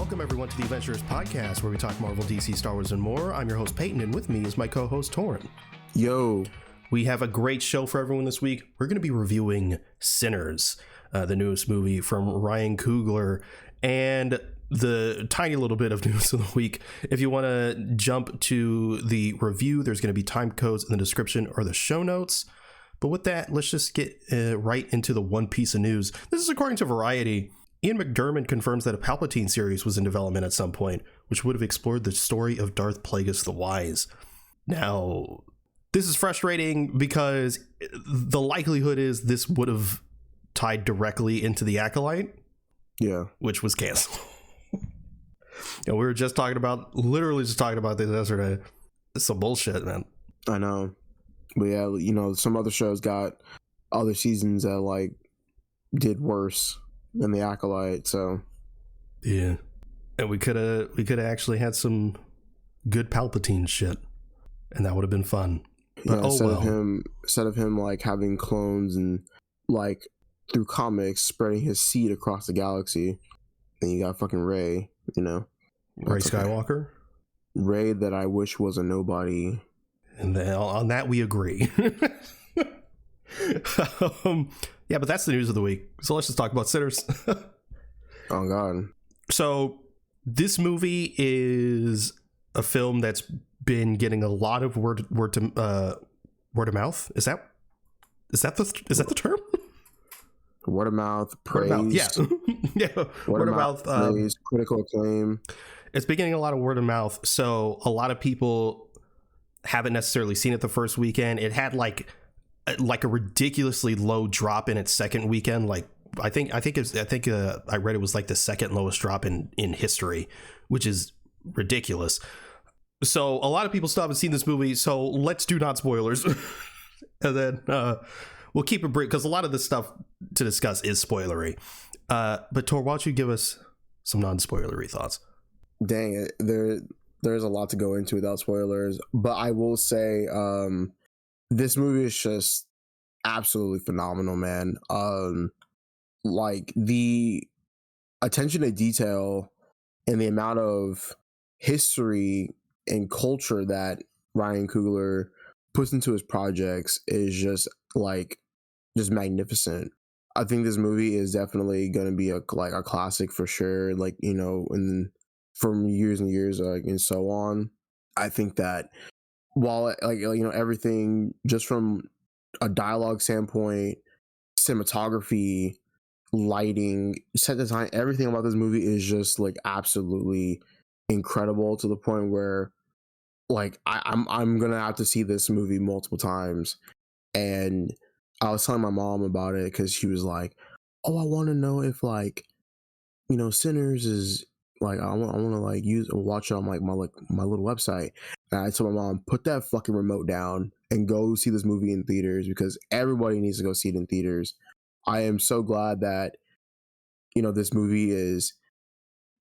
Welcome, everyone, to the Avengenerds podcast, where we talk Marvel, DC, Star Wars, and more. I'm your host, Peyton, and with me is my co-host, Torin. Yo. We have a great show for everyone this week. We're going to be reviewing Sinners, the newest movie from Ryan Coogler, and the tiny little bit of news of the week. If you want to jump to the review, there's going to be time codes in the description or the show notes. But with that, let's just get right into the one piece of news. This is according to Variety. Ian McDiarmid confirms that a Palpatine series was in development at some point, which would have explored the story of Darth Plagueis the Wise. Now, this is frustrating because the likelihood is this would have tied directly into the Acolyte, which was canceled. We were just talking about, literally just talking about this yesterday. It's some bullshit, man. I know. But yeah, you know, some other shows got other seasons that like did worse than the Acolyte, so yeah. And we could have actually had some good Palpatine shit, and that would have been fun. But instead of him like having clones and like through comics spreading his seed across the galaxy, then you got fucking Rey, you know, Rey Skywalker, Rey that I wish was a nobody. And then on that we agree. Yeah, but that's the news of the week. So let's just talk about Sinners. Oh God! So this movie is a film that's been getting a lot of word of mouth. Is that the term? Word of mouth, praise. Word of mouth, yeah, yeah. Word of mouth, praise, critical acclaim. It's been getting a lot of word of mouth. So a lot of people haven't necessarily seen it the first weekend. It had like a ridiculously low drop in its second weekend. Like I think I read it was like the second lowest drop in history, which is ridiculous. So a lot of people still haven't seen this movie, so let's do not spoilers. And then we'll keep it brief because a lot of the stuff to discuss is spoilery. But Tor, why don't you give us some non-spoilery thoughts? Dang it, there's a lot to go into without spoilers, but I will say this movie is just absolutely phenomenal, man. Like the attention to detail and the amount of history and culture that Ryan Coogler puts into his projects is just magnificent. I think this movie is definitely going to be a classic for sure. Like, you know, and from years and years, and so on. I think that while everything just from a dialogue standpoint, cinematography, lighting, set design, everything about this movie is just like absolutely incredible to the point where like I'm gonna have to see this movie multiple times. And I was telling my mom about it because she was like, "Oh, I want to know if like, you know, Sinners is like I want to like watch it on like my little website." And I told my mom, "Put that fucking remote down and go see this movie in theaters because everybody needs to go see it in theaters." I am so glad that, you know, this movie is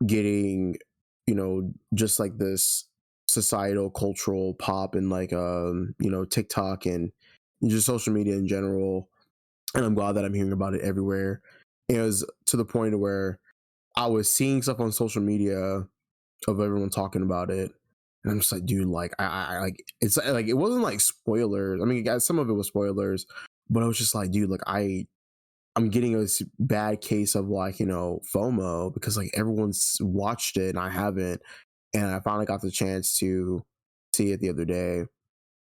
getting, you know, just like this societal cultural pop and like you know, TikTok and just social media in general. And I'm glad that I'm hearing about it everywhere. It was to the point where I was seeing stuff on social media of everyone talking about it. And I'm just like, dude, like, I like, it's like, it wasn't like spoilers. I mean, some of it was spoilers, but I was just like, dude, like, I'm getting a bad case of like, you know, FOMO because like everyone's watched it and I haven't. And I finally got the chance to see it the other day.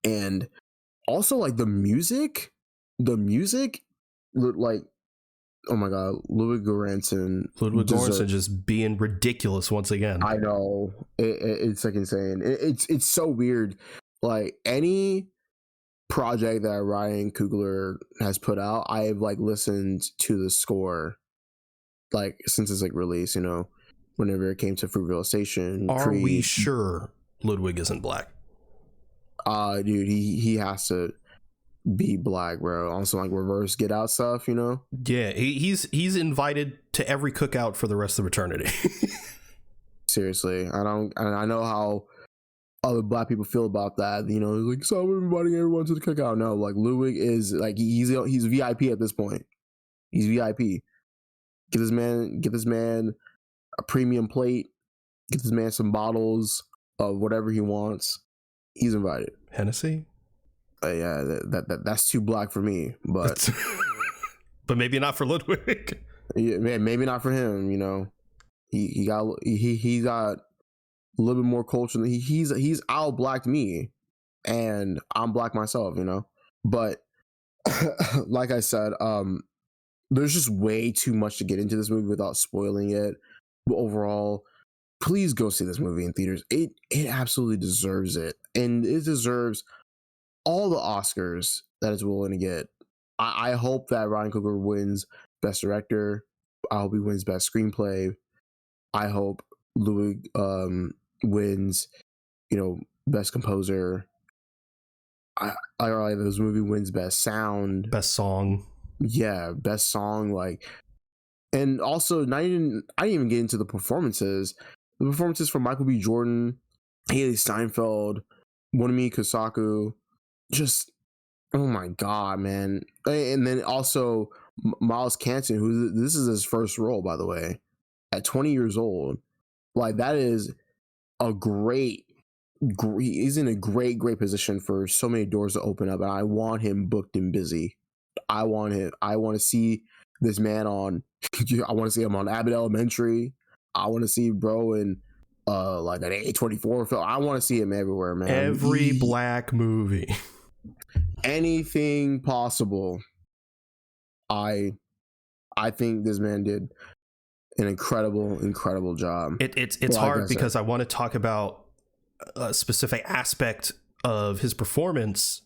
And also like the music, like, oh my God, Ludwig Göransson just being ridiculous once again. I know it's like insane. It's so weird. Like any project that Ryan Coogler has put out, I've like listened to the score like since it's like released. You know, whenever it came to Fruitvale Station. Are we sure Ludwig isn't black? Dude, he has to be black, bro. Also like reverse Get Out stuff, you know. Yeah, he's invited to every cookout for the rest of eternity. Seriously, I know how other black people feel about that, you know, like, so everybody, everyone to the cookout. No, like Ludwig is like he's VIP at this point. He's VIP. Get this man a premium plate get this man some bottles of whatever he wants. He's invited. Hennessy? Yeah, that's too black for me, but but maybe not for Ludwig. Yeah, maybe not for him. You know, he got a little bit more culture. He's out blacked me, and I'm black myself. You know, but like I said, there's just way too much to get into this movie without spoiling it. But overall, please go see this movie in theaters. It absolutely deserves it, and it deserves all the Oscars that it's willing to get. I hope that Ryan Coogler wins Best Director. I hope he wins Best Screenplay. I hope Ludwig wins, Best Composer. I this movie wins Best Sound, Best Song. Yeah, Best Song. And also, I didn't even get into the performances. The performances from Michael B. Jordan, Haley Steinfeld, Wonami Kosaku, just, oh my god, man. And then also Miles Canton, who this is his first role, by the way, at 20 years old. That is a he's in a great position for so many doors to open up, and I want him booked and busy. I want to see this man on I want to see him on Abbott Elementary. I want to see bro in an A24 film. I want to see him everywhere, man. Every black movie. Anything possible. I think this man did an incredible job. It's hard because I want to talk about a specific aspect of his performance,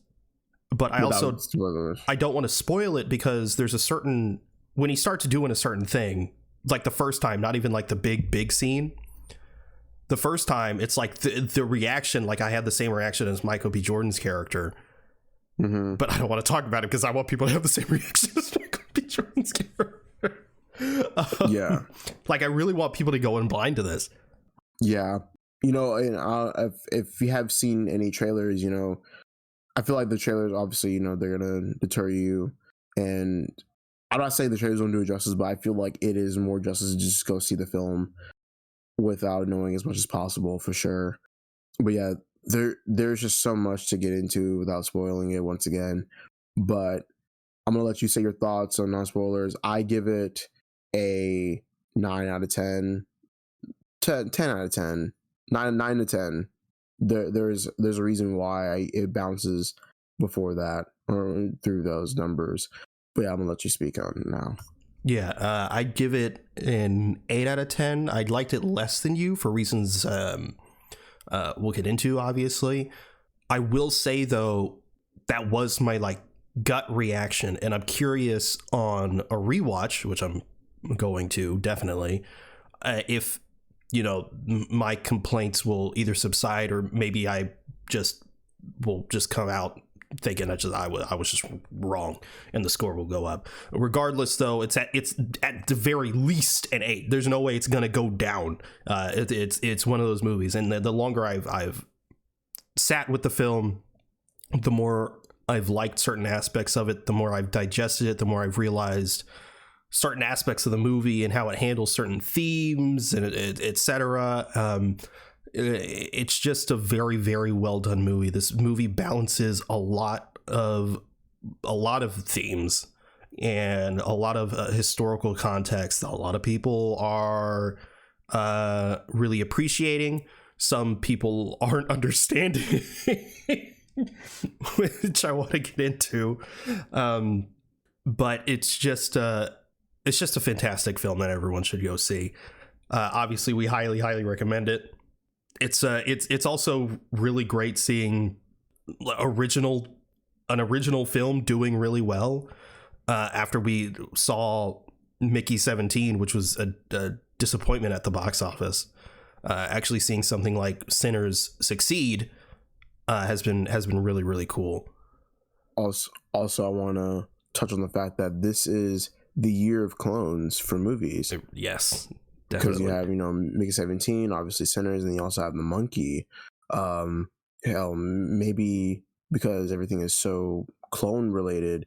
but I don't want to spoil it because there's a certain, when he starts doing a certain thing, like the first time, not even like the big scene. The first time, it's like the reaction, like I had the same reaction as Michael B. Jordan's character. Mm-hmm. But I don't want to talk about it because I want people to have the same reaction as Michael B. Jordan's character. Yeah. Like I really want people to go in blind to this. Yeah. And if you have seen any trailers, I feel like the trailers, obviously, they're going to deter you. And I'm not saying the trailers don't do it justice, but I feel like it is more justice to just go see the film without knowing as much as possible, for sure. But yeah, there's just so much to get into without spoiling it once again. But I'm going to let you say your thoughts on non-spoilers. I give it a 9 out of 10. 10 out of 10. 9 to 10. There's a reason why it bounces before that or through those numbers. But yeah, I'm gonna let you speak on it now. Yeah, I'd give it an 8 out of 10. I liked it less than you for reasons we'll get into, obviously. I will say though, that was my gut reaction, and I'm curious on a rewatch, which I'm going to definitely, if my complaints will either subside or maybe I will just come out thinking I was just wrong and the score will go up. Regardless, though, it's at the very least an 8. There's no way it's gonna go down. It's one of those movies, and the longer I've sat with the film, the more I've liked certain aspects of it, the more I've digested it, the more I've realized certain aspects of the movie and how it handles certain themes and etc. It's just a very, very well done movie. This movie balances a lot of themes and a lot of historical context that a lot of people are really appreciating. Some people aren't understanding, which I want to get into. But it's just a fantastic film that everyone should go see. Obviously, we highly recommend it. It's also really great seeing an original film doing really well after we saw Mickey 17, which was a disappointment at the box office. Actually seeing something like Sinners succeed has been really, really cool. Also, I want to touch on the fact that this is the year of clones for movies. Yes. Because you have, Mickey 17, obviously Sinners, and you also have The Monkey. Hell, maybe because everything is so clone related,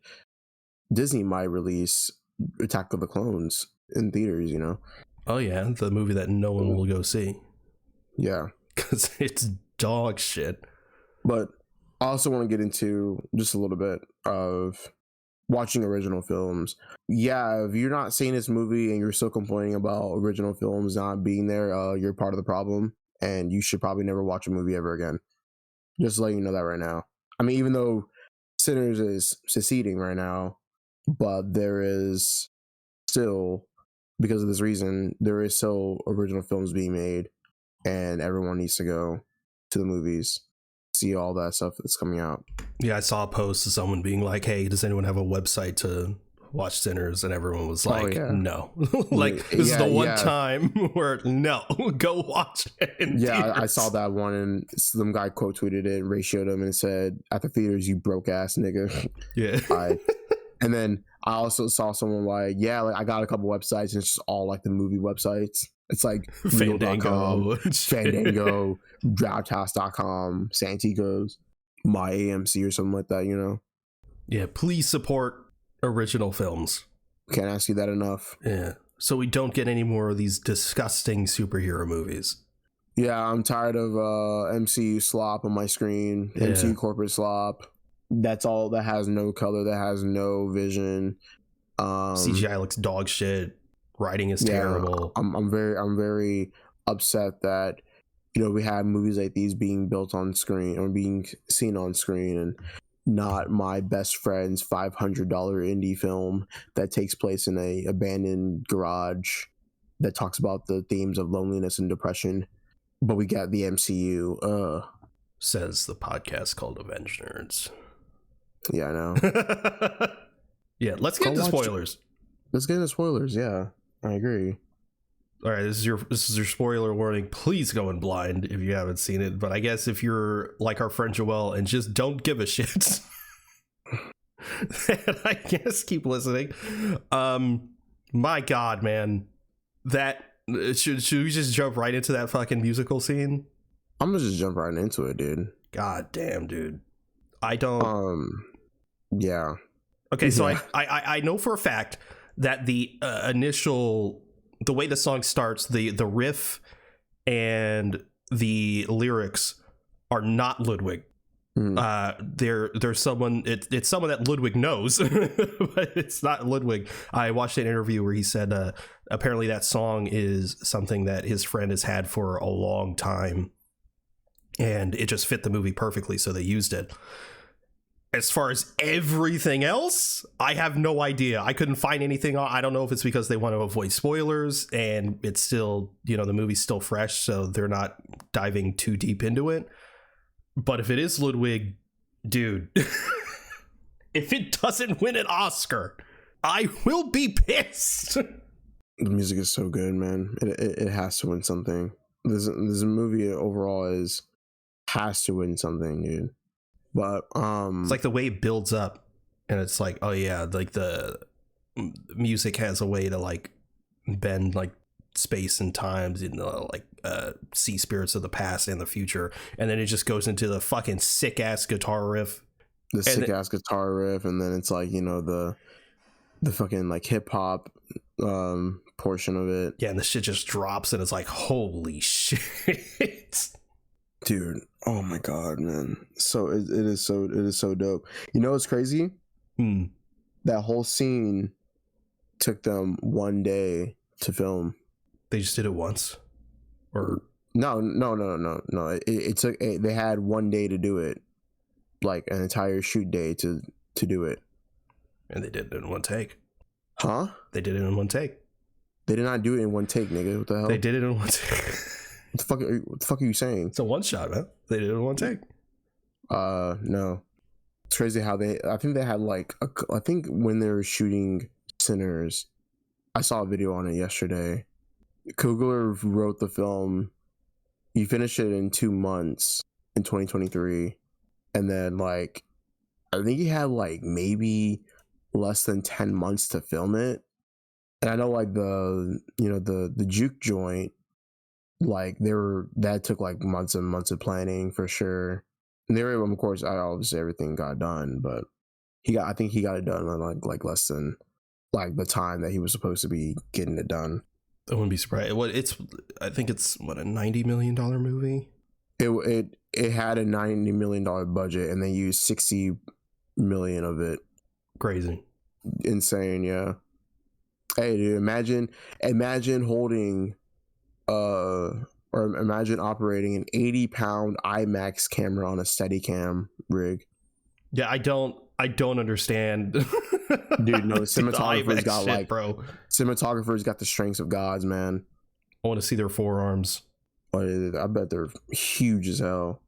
Disney might release Attack of the Clones in theaters, Oh yeah, the movie that no one will go see. Yeah. because it's dog shit. But I also want to get into just a little bit of watching original films. Yeah, if you're not seeing this movie and you're still complaining about original films not being there, you're part of the problem, and you should probably never watch a movie ever again. Just to let you know that right now. I mean, even though Sinners is seceding right now, but there is still, because of this reason, there is still original films being made, and everyone needs to go to the movies, see all that stuff that's coming out. Yeah, I saw a post of someone being like, hey, does anyone have a website to watch Sinners? And everyone was like, no. Like, this is the one time where, no, go watch it. I saw that one, and some guy quote tweeted it and ratioed him and said, at the theaters, you broke ass nigga. Yeah. And then I also saw someone like I got a couple websites, and it's just all like the movie websites. It's like Fandango, Drafthouse.com, Santigo's, My AMC or something like that, you know? Yeah, please support original films. Can't ask you that enough. Yeah, so we don't get any more of these disgusting superhero movies. Yeah, I'm tired of MCU slop on my screen, MCU corporate slop. That's all, that has no color, that has no vision. CGI looks dog shit. Writing is terrible. I'm very upset that, you know, we have movies like these being built on screen or being seen on screen, and not my best friend's $500 indie film that takes place in a abandoned garage that talks about the themes of loneliness and depression. But we got the MCU. Says the podcast called Avengenerds. Yeah, I know. Yeah, let's get into spoilers. Let's get into spoilers. Yeah, I agree. All right, this is your spoiler warning. Please go in blind if you haven't seen it. But I guess if you're like our friend Joel and just don't give a shit, then I guess keep listening. My God, man, that should we just jump right into that fucking musical scene? I'm gonna just jump right into it, dude. God damn, dude. I don't. Yeah. Okay, so I know for a fact that the initial, the way the song starts, the riff and the lyrics are not Ludwig. There's someone, it's someone that Ludwig knows, but it's not Ludwig. I watched an interview where he said apparently that song is something that his friend has had for a long time, and it just fit the movie perfectly, so they used it. As far as everything else, I have no idea. I couldn't find anything. I don't know if it's because they want to avoid spoilers and it's still, you know, the movie's still fresh, so they're not diving too deep into it. But if it is Ludwig, dude, if it doesn't win an Oscar, I will be pissed. The music is so good, man. It has to win something. This movie overall has to win something, dude. But it's like the way it builds up, and it's like, oh yeah, like the music has a way to like bend like space and times, you know, like see spirits of the past and the future, and then it just goes into the fucking sick ass guitar riff. And then it's like, you know, the fucking like hip hop portion of it. Yeah, and the shit just drops, and it's like, holy shit. Dude, oh my God, man. So it is so dope. You know what's crazy? That whole scene took them 1 day to film. They just did it once? Or no. It took they had 1 day to do it. Like an entire shoot day to do it. And they did it in one take. Huh? They did it in one take. They did not do it in one take, nigga. What the hell? They did it in one take. What the fuck are you saying? It's a one shot, man. They did it in one take. No. It's crazy how I think they had like I think when they were shooting Sinners, I saw a video on it yesterday. Coogler wrote the film. He finished it in 2 months in 2023, and then like I think he had like maybe less than 10 months to film it. And I know like the juke joint, like that took like months and months of planning for sure. And they were able, of course, obviously everything got done, but I think he got it done in like less than like the time that he was supposed to be getting it done. I wouldn't be surprised. I think it's what, a $90 million movie. It had a $90 million budget, and they used 60 million of it. Crazy. Insane. Yeah. Hey, dude, imagine holding or imagine operating an 80-pound IMAX camera on a Steadicam rig. Yeah, I don't understand. Dude, no, cinematographers got shit, like, bro. Cinematographers got the strengths of gods, man. I want to see their forearms. I bet they're huge as hell.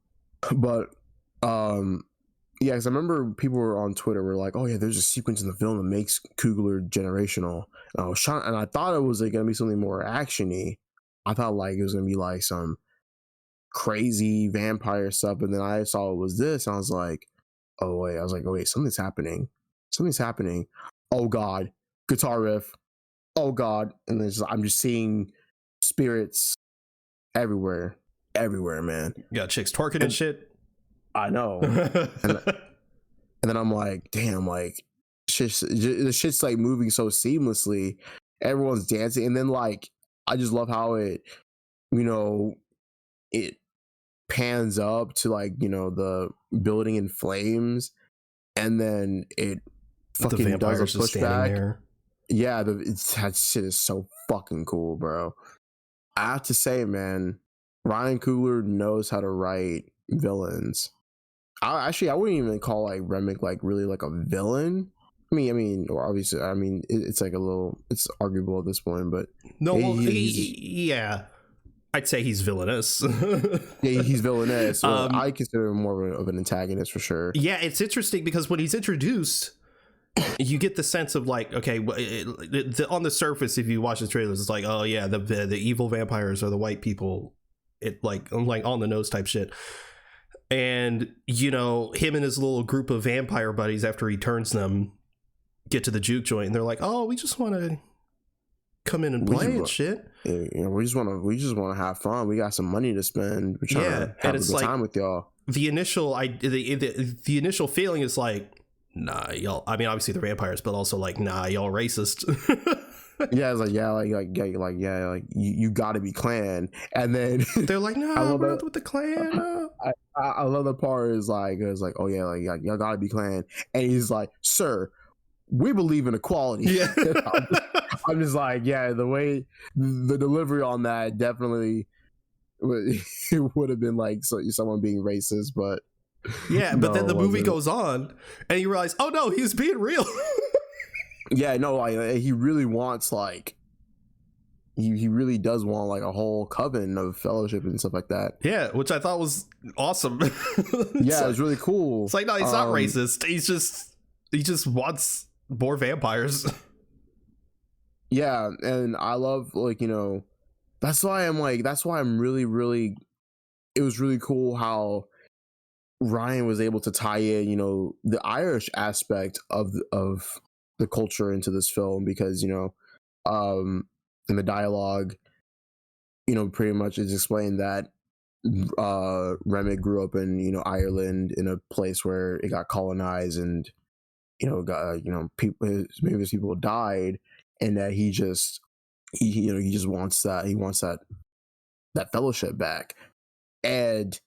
But yeah, because I remember people were on Twitter were like, "Oh yeah, there's a sequence in the film that makes Coogler generational." And I thought it was like gonna be something more actiony. I thought like it was gonna be like some crazy vampire stuff, and then I saw it was this, and I was like, "Oh wait, something's happening. Oh god, guitar riff. Oh god," and then I'm just seeing spirits everywhere, man. You got chicks twerking and shit. I know. and then I'm like, damn, like the shit's like moving so seamlessly. Everyone's dancing, and then like I just love how it, it pans up to like, the building in flames, and then it fucking does a pushback. Yeah, that shit is so fucking cool, bro. I have to say, man, Ryan Coogler knows how to write villains. I wouldn't even call like Remick like really like a villain. I mean, or obviously, it's like it's arguable at this point, but no, yeah, I'd say he's villainous. Yeah, he's villainous. I consider him more of an antagonist for sure. Yeah, it's interesting because when he's introduced, you get the sense of like, okay, on the surface, if you watch the trailers, it's like, oh yeah, the evil vampires are the white people. It like on the nose type shit. And, him and his little group of vampire buddies, after he turns them, get to the juke joint, and they're like, "Oh, we just want to come in and play and shit. We just want to have fun. We got some money to spend. We're trying to have a good time with y'all." The initial, the initial feeling is like, "Nah, y'all." I mean, obviously they're vampires, but also like, "Nah, y'all racist." Yeah, it's like you got to be Klan, and then they're like, "No, we're not with the Klan." I love the part is like, "Oh yeah, like y'all got to be Klan," and he's like, "Sir, we believe in equality." Yeah. I'm just like, yeah, the delivery on that definitely would have been like someone being racist, but yeah, but then the movie goes on, and you realize, oh no, he's being real. Yeah, no, like he really wants like he really does want like a whole coven of fellowship and stuff like that. Yeah, which I thought was awesome. Yeah, it was really cool. It's like, no, he's not racist. He just wants more vampires. Yeah, and I love that's why I'm really, really, it was really cool how Ryan was able to tie in, the Irish aspect of the culture into this film, because, in the dialogue, pretty much it's explained that Remick grew up in, Ireland, in a place where it got colonized, and, people died, and that he just wants that fellowship back. And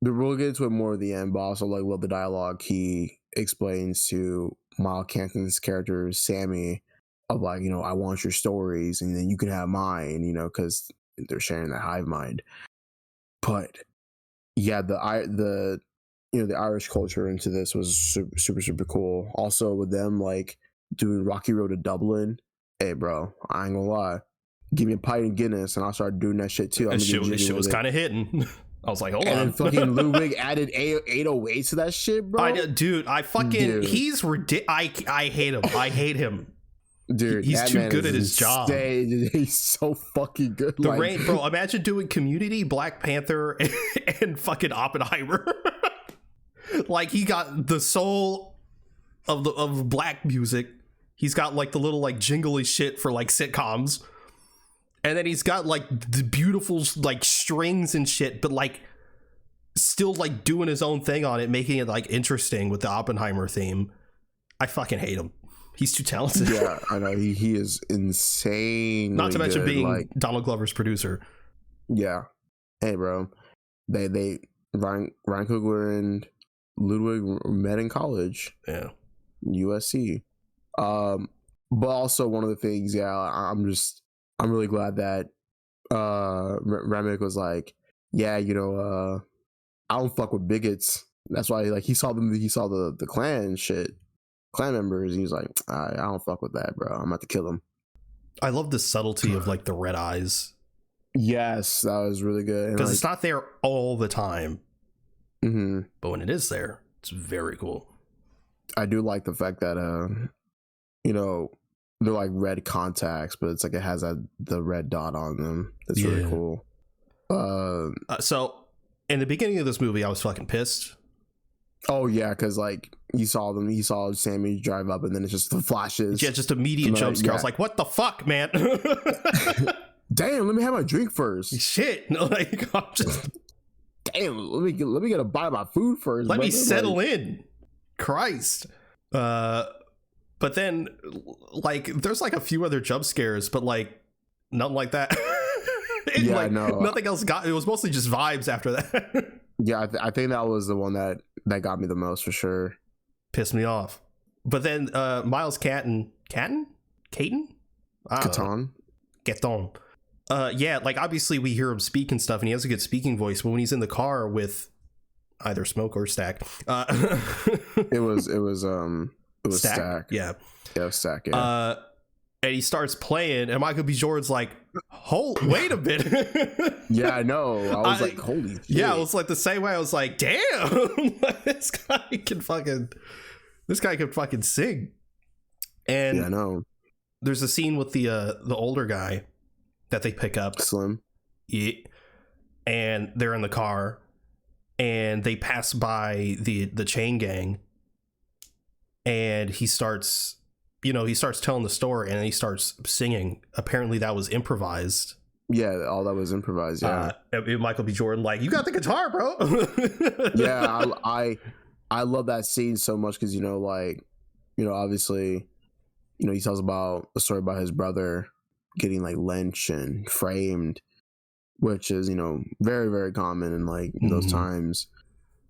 we'll get into it more at the end, but also love the dialogue he explains to Miles Canton's character Sammy of like, I want your stories and then you can have mine, because they're sharing that hive mind. But yeah, the Irish culture into this was super, super, super cool. Also with them like doing Rocky Road to Dublin. Hey bro, I ain't gonna lie. Give me a pint of Guinness and I'll start doing that shit too. That shit was kind of hitting. I was like, hold on. And then fucking Ludwig added 808 to that shit, bro. He's ridiculous. I hate him. I hate him. Dude, he's too good at his job. He's so fucking good. Bro, imagine doing Community, Black Panther, and fucking Oppenheimer. Like, he got the soul of black music. He's got like the little like jingly shit for like sitcoms. And then he's got like the beautiful like strings and shit, but like still like doing his own thing on it, making it like interesting with the Oppenheimer theme. I fucking hate him. He's too talented. Yeah, I know he is insane. Not to mention good. being Like, Donald Glover's producer. yeah. Hey, bro. They Ryan Coogler and Ludwig met in college. Yeah. USC. But also one of the things, yeah, I'm really glad that Remick was like, yeah, you know, I don't fuck with bigots. That's why, like, he saw the clan members. And he was like, I don't fuck with that, bro. I'm about to kill him. I love the subtlety of like the red eyes. Yes, that was really good. Because like, it's not there all the time. Mm-hmm. But when it is there, it's very cool. I do like the fact that you know, they're like red contacts, but it's like it has the red dot on them. That's really cool. So in the beginning of this movie, I was fucking pissed. Oh yeah, because like you saw Sammy drive up, and then it's just the flashes. Yeah, just immediate jump scare. I was like, "What the fuck, man?" Damn, let me have my drink first. Shit, like I'm just. Damn, let me get a bite of my food first. Let me settle in. Christ. But then, like, there's like a few other jump scares, but like nothing like that. Yeah, like, no, nothing else got. It was mostly just vibes after that. Yeah, I think that was the one that got me the most for sure. Pissed me off. But then Miles Caton, Caton, yeah, like obviously we hear him speak and stuff, and he has a good speaking voice. But when he's in the car with either Smoke or Stack, it was Stack. Yeah, it was Stack. Yeah. And he starts playing, and Michael B. Jordan's like, wait a minute. Yeah, I know. I was like, holy shit. Yeah, it was like the same way. I was like, damn, this guy can fucking sing. And yeah, I know. There's a scene with the older guy that they pick up. Slim. Yeah. And they're in the car, and they pass by the chain gang, and he starts telling the story, and then he starts singing. Apparently that was improvised. Yeah, all that was improvised. Yeah. Michael B. Jordan, like, you got the guitar, bro. Yeah, I love that scene so much because, like, obviously, he tells about a story about his brother getting like lynched and framed, which is, very, very common in like those times.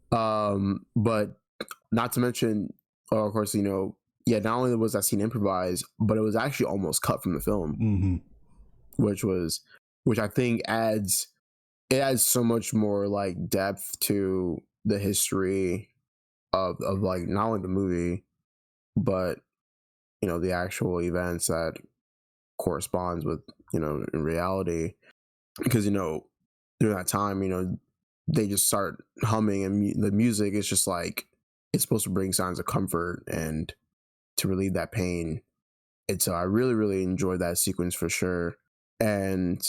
But not to mention, of course, yeah, not only was that scene improvised, but it was actually almost cut from the film, which I think adds so much more like depth to the history of like not only the movie, but the actual events that corresponds with in reality, because during that time they just start humming, and the music is just like, it's supposed to bring signs of comfort and to relieve that pain. And so I really, really enjoyed that sequence for sure. And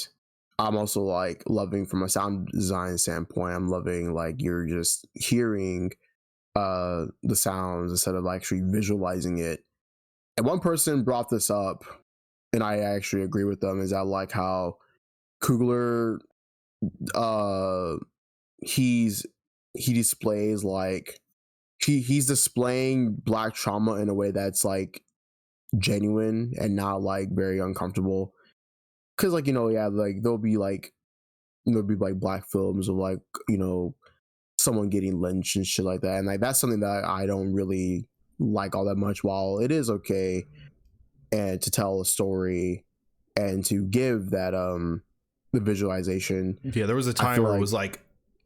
I'm also like loving, from a sound design standpoint, I'm loving like you're just hearing the sounds instead of actually visualizing it. And one person brought this up, and I actually agree with them, is I like how Coogler he displays like he's displaying Black trauma in a way that's like genuine and not like very uncomfortable. Because like like there'll be like Black films of like someone getting lynched and shit like that, and like that's something that I don't really like all that much. While it is okay and to tell a story and to give that the visualization. Yeah, there was a time where it was like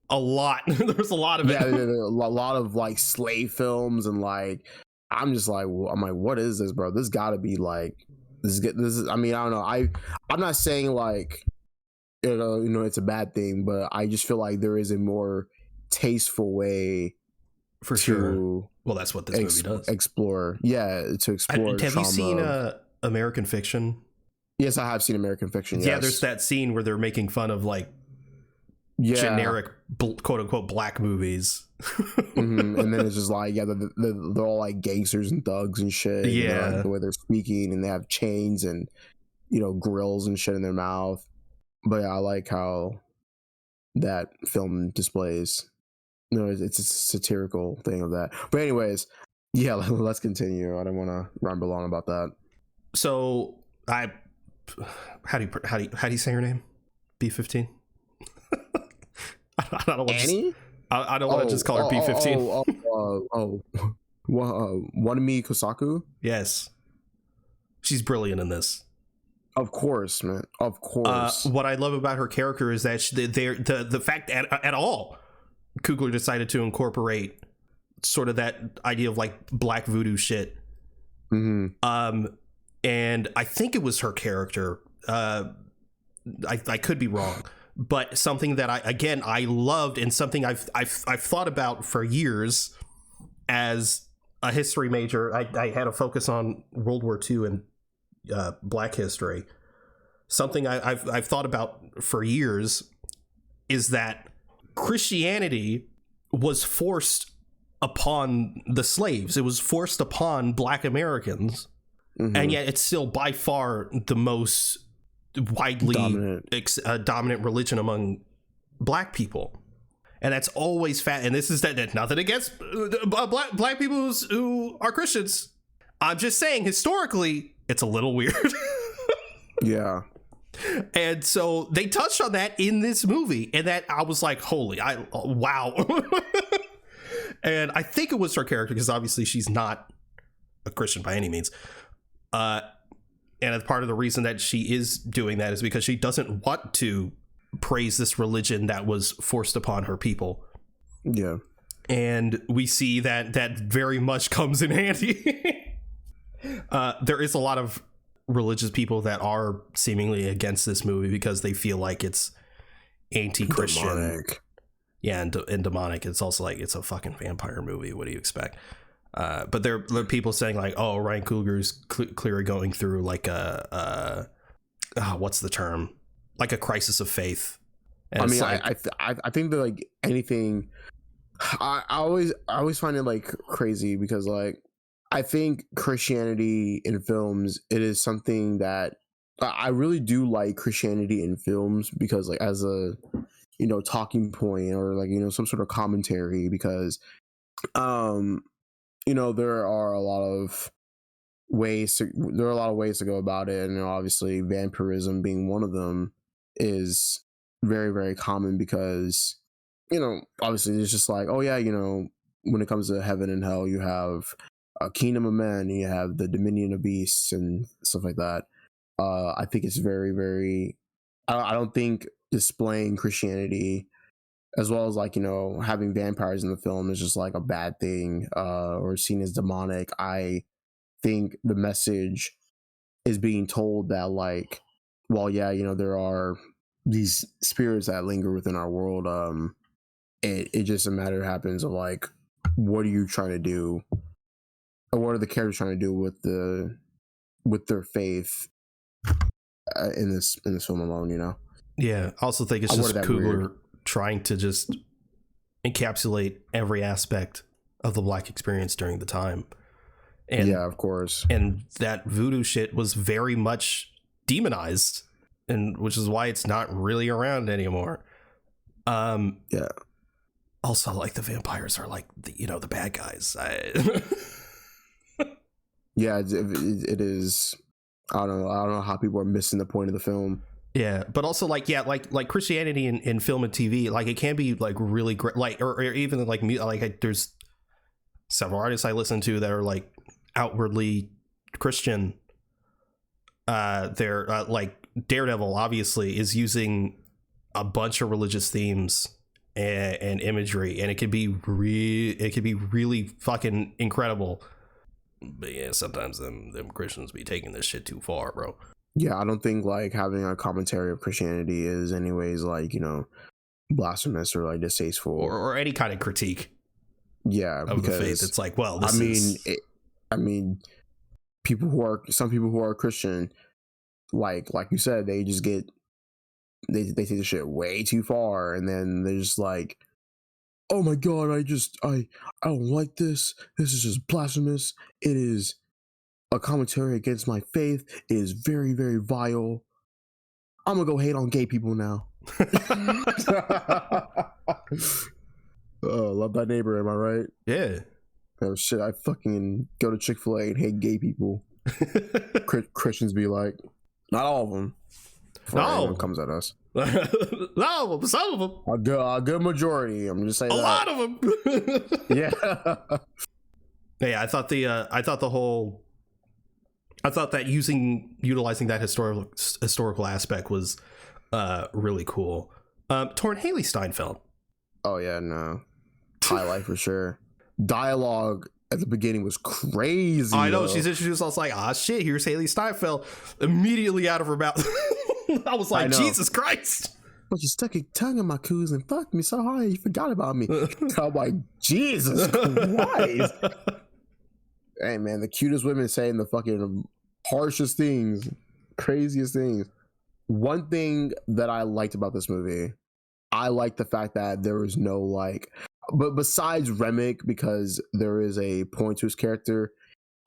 a lot. There was a lot of it. Yeah, a lot of like slave films, and like I'm like, what is this, bro? This gotta be like this is, I mean, I don't know. I'm not saying like it's a bad thing, but I just feel like there is a more tasteful way for sure. Well, that's what this movie does. Explore. Have trauma. You seen American Fiction? Yes, I have seen American Fiction. Yes. Yeah, there's that scene where they're making fun of like generic quote unquote black movies. And then it's just like, yeah, they're all like gangsters and thugs and shit. Yeah, like the way they're speaking, and they have chains and grills and shit in their mouth. But yeah, I like how that film displays. It's a satirical thing of that. But anyways, Yeah, let's continue. I don't want to ramble on about that. So how do you say her name? B-15. I don't want to just, Annie? I don't want to just call her B-15. Wanami Kosaku? Yes, she's brilliant in this. Of course, man. Of course. What I love about her character is that the fact at all Coogler decided to incorporate sort of that idea of like black voodoo shit. Mm-hmm. And I think it was her character. I could be wrong, but something that I loved, and something I've thought about for years as a history major. I had a focus on World War II and Black history. Something I've thought about for years is that Christianity was forced upon the slaves. It was forced upon Black Americans, and yet it's still by far the most widely dominant religion among Black people. And that's always fat. And this is that nothing against black people who are Christians. I'm just saying, historically, it's a little weird. Yeah. And so they touched on that in this movie, and that I was like, wow. And I think it was her character, because obviously she's not a Christian by any means. And as part of the reason that she is doing that is because she doesn't want to praise this religion that was forced upon her people. Yeah. And we see that very much comes in handy. There is a lot of religious people that are seemingly against this movie because they feel like it's anti-Christian. Demonic. Yeah, and demonic. It's also like, it's a fucking vampire movie. What do you expect? But there are people saying like, oh, Ryan Coogler's clearly going through like what's the term? Like a crisis of faith. And I mean, like, I think that like anything, I always find it like crazy because like I think Christianity in films, it is something that I really do like Christianity in films because like as a, you know, talking point or like, you know, some sort of commentary because you know, there are a lot of ways to go about it, and you know, obviously vampirism being one of them is very, very common because, you know, obviously it's just like, oh yeah, you know, when it comes to heaven and hell, you have a kingdom of men, you have the dominion of beasts and stuff like that. I think it's very, very, I don't think displaying Christianity as well as like, you know, having vampires in the film is just like a bad thing or seen as demonic. I think the message is being told that like, well, yeah, you know, there are these spirits that linger within our world. It just a matter happens of like, what are you trying to do, or what are the characters trying to do with their faith in this film alone, you know? yeah, I also think it's just Coogler trying to just encapsulate every aspect of the Black experience during the time. And yeah, of course. And that voodoo shit was very much demonized, and which is why it's not really around anymore. Yeah. Also, like, the vampires are like the bad guys. Yeah, it is. I don't know how people are missing the point of the film. Yeah, but also like Christianity in film and TV, like it can be like really great, like or even like there's several artists I listen to that are like outwardly Christian. They're like Daredevil obviously is using a bunch of religious themes and imagery, and it can be really fucking incredible. But yeah, sometimes them Christians be taking this shit too far, bro. Yeah, I don't think like having a commentary of Christianity is anyways like, you know, blasphemous or like distasteful or any kind of critique. Yeah, of the faith. It's like, well, this some people who are Christian, like you said, they just get they take the shit way too far, and then they're just like, oh my god, I don't like this. This is just blasphemous. It is a commentary against my faith. It is very, very vile. I'm gonna go hate on gay people now. Oh, love thy neighbor, am I right? Yeah. Oh shit! I fucking go to Chick-fil-A and hate gay people. Christians be like, not all of them. Before anyone comes at us. No, some of them. A good majority. I'm just saying. A lot of them. Yeah. Yeah, I thought that utilizing that historical aspect was really cool. Torn Haley Steinfeld. Oh yeah, no. Highlight for sure. Dialogue at the beginning was crazy. I know, she's introduced. I was like, shit, here's Haley Steinfeld. Immediately out of her mouth. I was like, Jesus Christ. But you stuck your tongue in my coos and fucked me so hard you forgot about me. I'm like, Jesus Christ. Hey man, the cutest women saying the fucking harshest things, craziest things. One thing that I liked about this movie, I liked the fact that there was no but besides Remick, because there is a point to his character,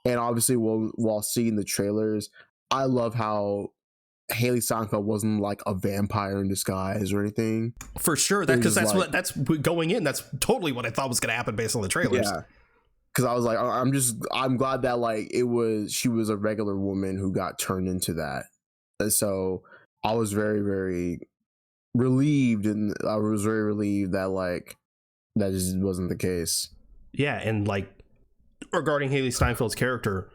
and obviously while seeing the trailers, I love how Haley Steinfeld wasn't like a vampire in disguise or anything. For sure, that's going in. That's totally what I thought was going to happen based on the trailers. Yeah, because I was like, I'm glad that she was a regular woman who got turned into that. And so I was very, very relieved, and I was very relieved that that just wasn't the case. Yeah, and regarding Haley Steinfeld's character,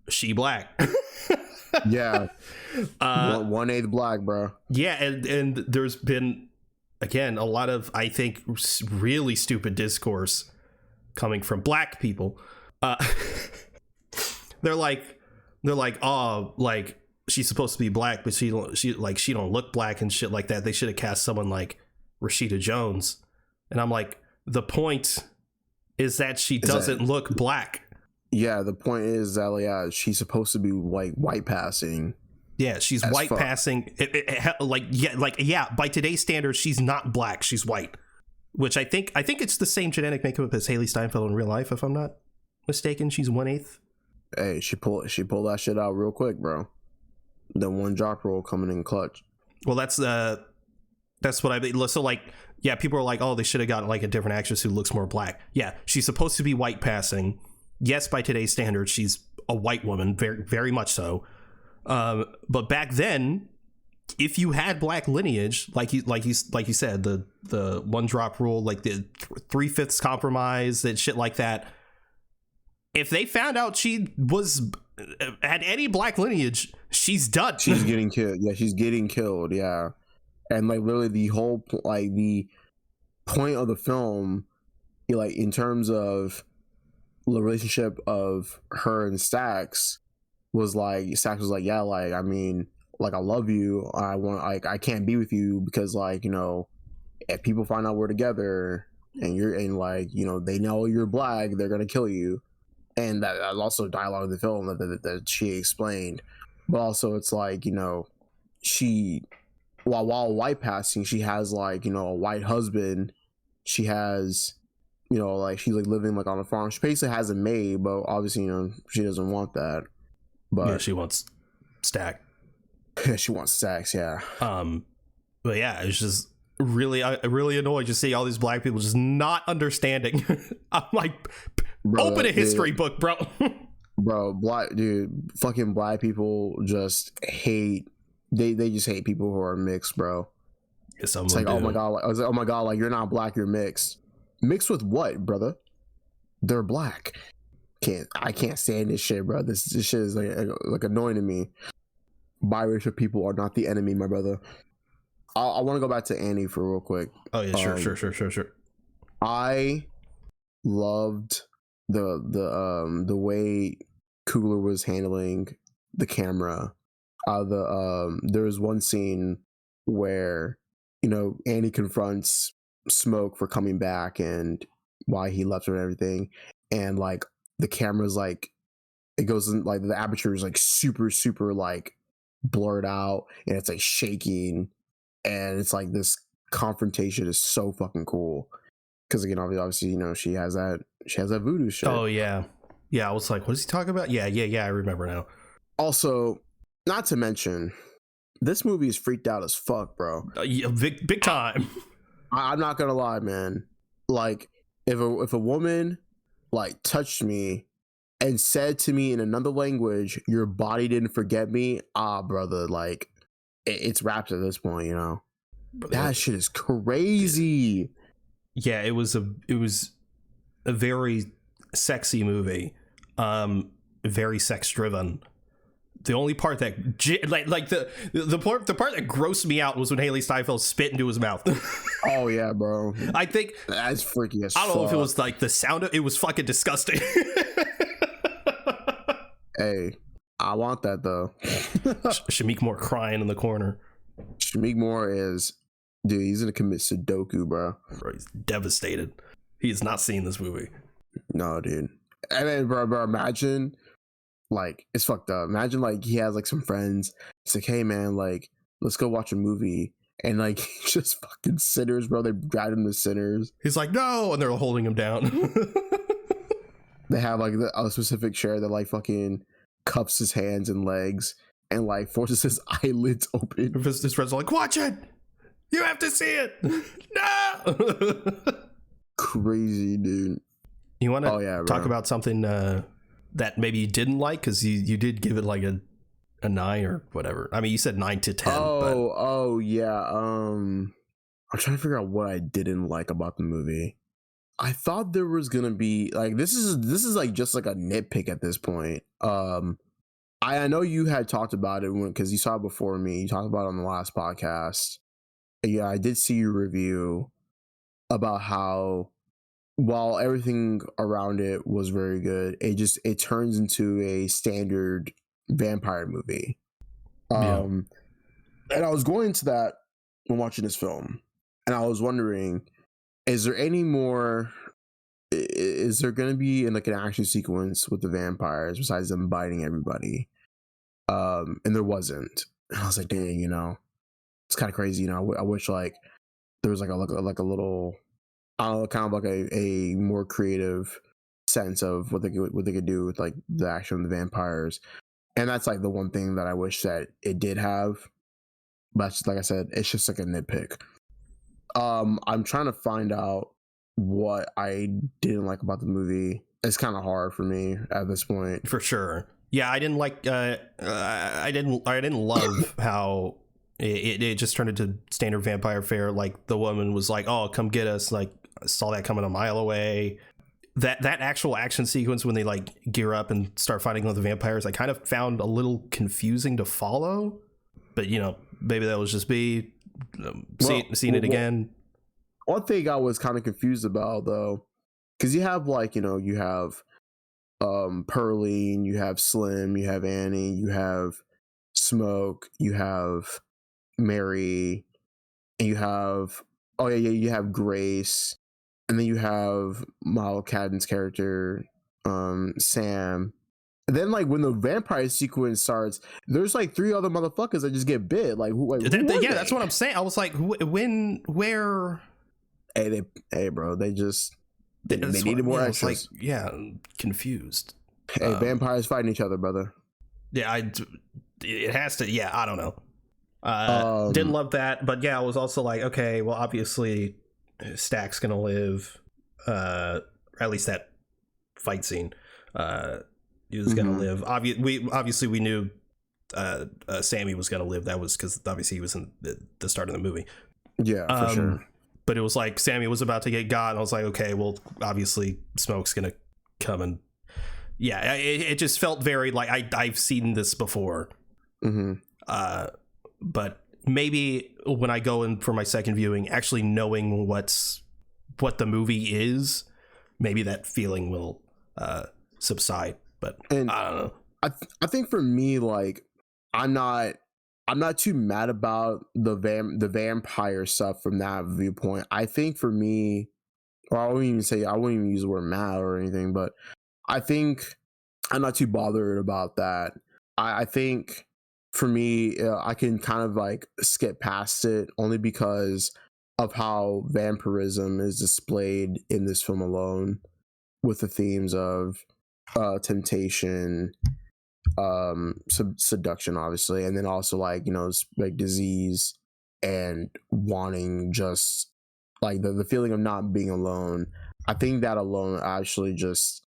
she black. Yeah. 1/8 black, bro. Yeah, and there's been, again, a lot of, I think, really stupid discourse coming from black people. They're like, oh, she's supposed to be black, but she don't look black and shit like that. They should have cast someone like Rashida Jones. And I'm like, the point is that she doesn't look black. Yeah, the point is that she's supposed to be white passing. Yeah, she's white passing. By today's standards, she's not black. She's white, which I think it's the same genetic makeup as Haley Steinfeld in real life, if I'm not mistaken. She's 1/8. Hey, she pulled that shit out real quick, bro. The one drop roll coming in clutch. Well, that's what I mean. So yeah, people are like, oh, they should have gotten a different actress who looks more black. Yeah, she's supposed to be white passing. Yes, by today's standards, she's a white woman, very, very much so. But back then, if you had black lineage, like you said, the one drop rule, the 3/5 compromise and shit like that. If they found out she had any black lineage, she's done. She's getting killed. Yeah, she's getting killed. Yeah, and literally the whole the point of the film, in terms of the relationship of her and Stax was Stax was yeah, I mean, I love you. I want, I can't be with you because if people find out we're together and they know you're black, they're gonna kill you. And that also dialogue in the film that she explained. But also it's she, while white passing, she has a white husband. She has, she's living on a farm. She basically has a maid, but obviously, she doesn't want that. But yeah, she wants Stack. She wants Stacks, yeah. But yeah, it's just really annoying to see all these black people just not understanding. I'm like, bro, open a history book, bro. Bro, fucking black people just hate. They just hate people who are mixed, bro. It's oh my god, oh my god, you're not black, you're mixed. Mixed with what, brother? They're black. I can't stand this shit, bro. This shit is annoying to me. Biracial people are not the enemy, my brother. I want to go back to Annie for real quick. Oh yeah, sure. I loved the way Coogler was handling the camera. There was one scene where Annie confronts Smoke for coming back and why he left her and everything, and the camera's it goes in the aperture is super blurred out, and it's shaking, and it's this confrontation is so fucking cool because again obviously she has that voodoo shit. Oh yeah, I was like, what is he talking about? Yeah, I remember now. Also, not to mention, this movie is freaked out as fuck, bro. Yeah, big time. I'm not gonna lie, man. If a woman like touched me and said to me in another language, "Your body didn't forget me," brother, like it's raps at this point, you know. That shit is crazy. Yeah, it was a very sexy movie, very sex driven. The only part that the part that grossed me out was when Haley Steinfeld spit into his mouth. Oh yeah, bro. I think that's freaky as fuck. I don't know if it was like the sound of it was fucking disgusting. Hey, I want that though. Shamik Moore crying in the corner. Shamik Moore is, dude, he's gonna commit Sudoku, bro. He's devastated. He has not seen this movie. No, dude. And then, bro, imagine, like, it's fucked up. Imagine, like, he has, like, some friends. It's like, hey, man, like, let's go watch a movie. And, like, just fucking Sinners, bro. They drive him to Sinners. He's like, no, and they're holding him down. They have, like, a specific chair that, like, fucking cups his hands and legs and, like, forces his eyelids open. His friends are like, watch it! You have to see it! No! Crazy, dude. You want to talk about something that maybe you didn't like? Because you did give it like a 9 or whatever. I mean, you said 9 to 10. Oh yeah. I'm trying to figure out what I didn't like about the movie. I thought there was gonna be like this is like just like a nitpick at this point. I know you had talked about it because you saw it before me. You talked about it on the last podcast. Yeah, I did see your review about how, while everything around it was very good, it turns into a standard vampire movie. And I was going into that when watching this film, and I was wondering, is there any more? Is there going to be like an action sequence with the vampires besides them biting everybody? And there wasn't. And I was like, dang, you know, it's kind of crazy. You know, I wish like there was like a little, I don't know, kind of like a more creative sense of what they could do with like the action of the vampires. And that's like the one thing that I wish that it did have. But just, like I said, it's just like a nitpick. I'm trying to find out what I didn't like about the movie. It's kind of hard for me at this point. For sure. Yeah, I didn't like. I didn't love how it just turned into standard vampire fare. Like the woman was like, "Oh, come get us!" Like I saw that coming a mile away. That actual action sequence when they like gear up and start fighting with the vampires, I kind of found a little confusing to follow. But you know, maybe that was just me seeing it again. One thing I was kind of confused about though, because you have like, you know, you have Pearline, you have Slim, you have Annie, you have Smoke, you have Mary, and you have you have Grace, and then you have Miles Cadden's character, Sam. And then like when the vampire sequence starts, there's like 3 other motherfuckers that just get bit. Like who that's what I'm saying. I was like, when, where? Hey, bro, they needed more extras. Like, yeah, I'm confused. Hey, vampires fighting each other, brother. Yeah, it has to. Yeah, I don't know. Didn't love that, but yeah, I was also like, okay, well, obviously, Stack's gonna live. Or at least that fight scene, he was gonna live. Obviously, we knew Sammy was gonna live. That was because obviously he was in the start of the movie. Yeah, for sure. But it was like Sammy was about to get got, and I was like, okay, well, obviously Smoke's gonna come, and yeah, it just felt very like I've seen this before. But maybe when I go in for my second viewing, actually knowing what the movie is, maybe that feeling will subside. But I don't know. I think for me, like I'm not too mad about the vampire stuff from that viewpoint. I think for me, or I wouldn't even use the word mad or anything, but I think I'm not too bothered about that. I think for me, I can kind of like skip past it only because of how vampirism is displayed in this film alone, with the themes of temptation, seduction, obviously, and then also like, you know, like disease and wanting just like the feeling of not being alone. I think that alone actually just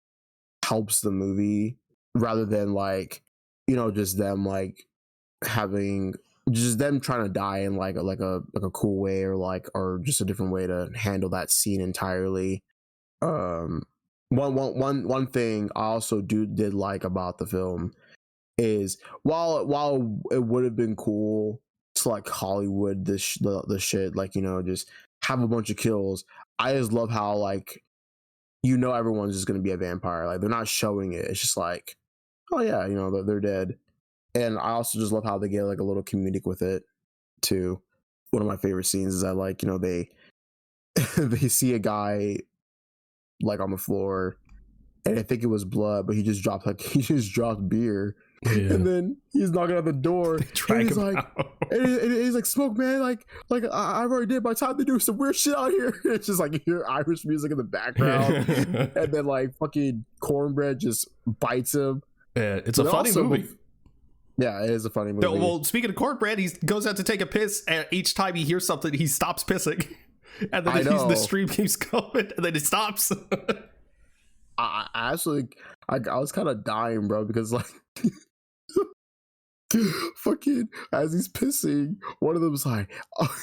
helps the movie rather than like, you know, just them like having just them trying to die in like a cool way or just a different way to handle that scene entirely. One thing I also did like about the film is while it would have been cool to like Hollywood the shit, like, you know, just have a bunch of kills. I just love how like, you know, everyone's just gonna be a vampire. Like they're not showing it. It's just like, oh yeah, you know, they're dead. And I also just love how they get like a little comedic with it too. One of my favorite scenes is that, like, you know, they they see a guy like on the floor and I think it was blood, but he just dropped beer. Yeah. And then he's knocking at the door and he's like, and he's like, smoke, man, like I've already did. By the time they do some weird shit out here, it's just like you hear Irish music in the background. And then like fucking Cornbread just bites him. Yeah, it's a funny movie. Yeah, it is a funny movie. Well, speaking of Cornbread, he goes out to take a piss, and each time he hears something, he stops pissing. And then the stream keeps going, and then it stops. I actually, I was kind of dying, bro, because like, fucking, as he's pissing, one of them's like, oh,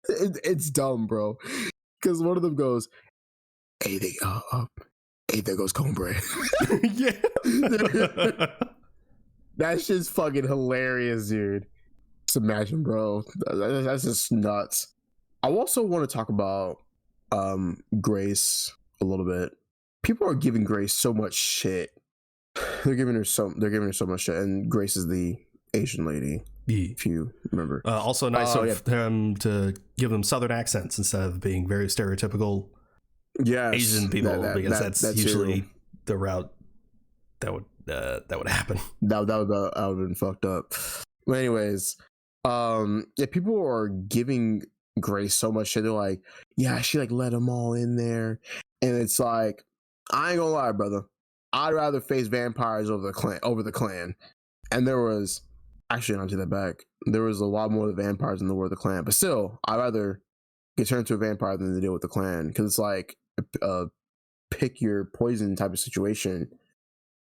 it's dumb, bro, because one of them goes, hey, there goes Cornbread. Yeah. That shit's fucking hilarious, dude. Just imagine, bro. That's just nuts. I also want to talk about Grace a little bit. People are giving Grace so much shit. They're giving her so much shit, and Grace is the Asian lady, if you remember. Also nice of them to give them Southern accents instead of being very stereotypical Asian people, because that's usually the route that would happen. That would have been fucked up. But anyways, yeah, people are giving Grace so much shit. They're like, yeah, she like let them all in there, and it's like, I ain't gonna lie, brother, I'd rather face vampires over the clan. And there was actually, I'll take that back. There was a lot more vampires in the War of the Clan, but still, I'd rather get turned into a vampire than to deal with the clan, because it's like a pick your poison type of situation.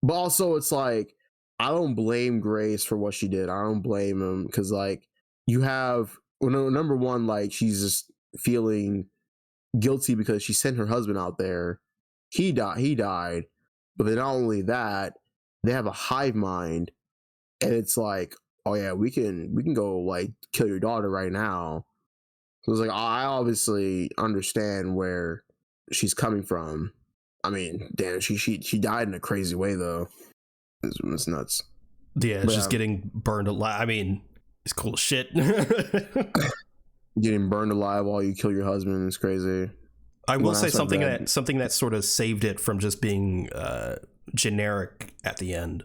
But also, it's like, I don't blame Grace for what she did. I don't blame him, because like, you have, well, number one, like, she's just feeling guilty because she sent her husband out there. He died. But then not only that, they have a hive mind, and it's like, oh yeah, we can go like kill your daughter right now. So it's like, I obviously understand where she's coming from. I mean, damn, she died in a crazy way though. It's nuts. Yeah, it's just getting burned alive. I mean, it's cool as shit. Getting burned alive while you kill your husband is crazy. I will say something that sort of saved it from just being generic at the end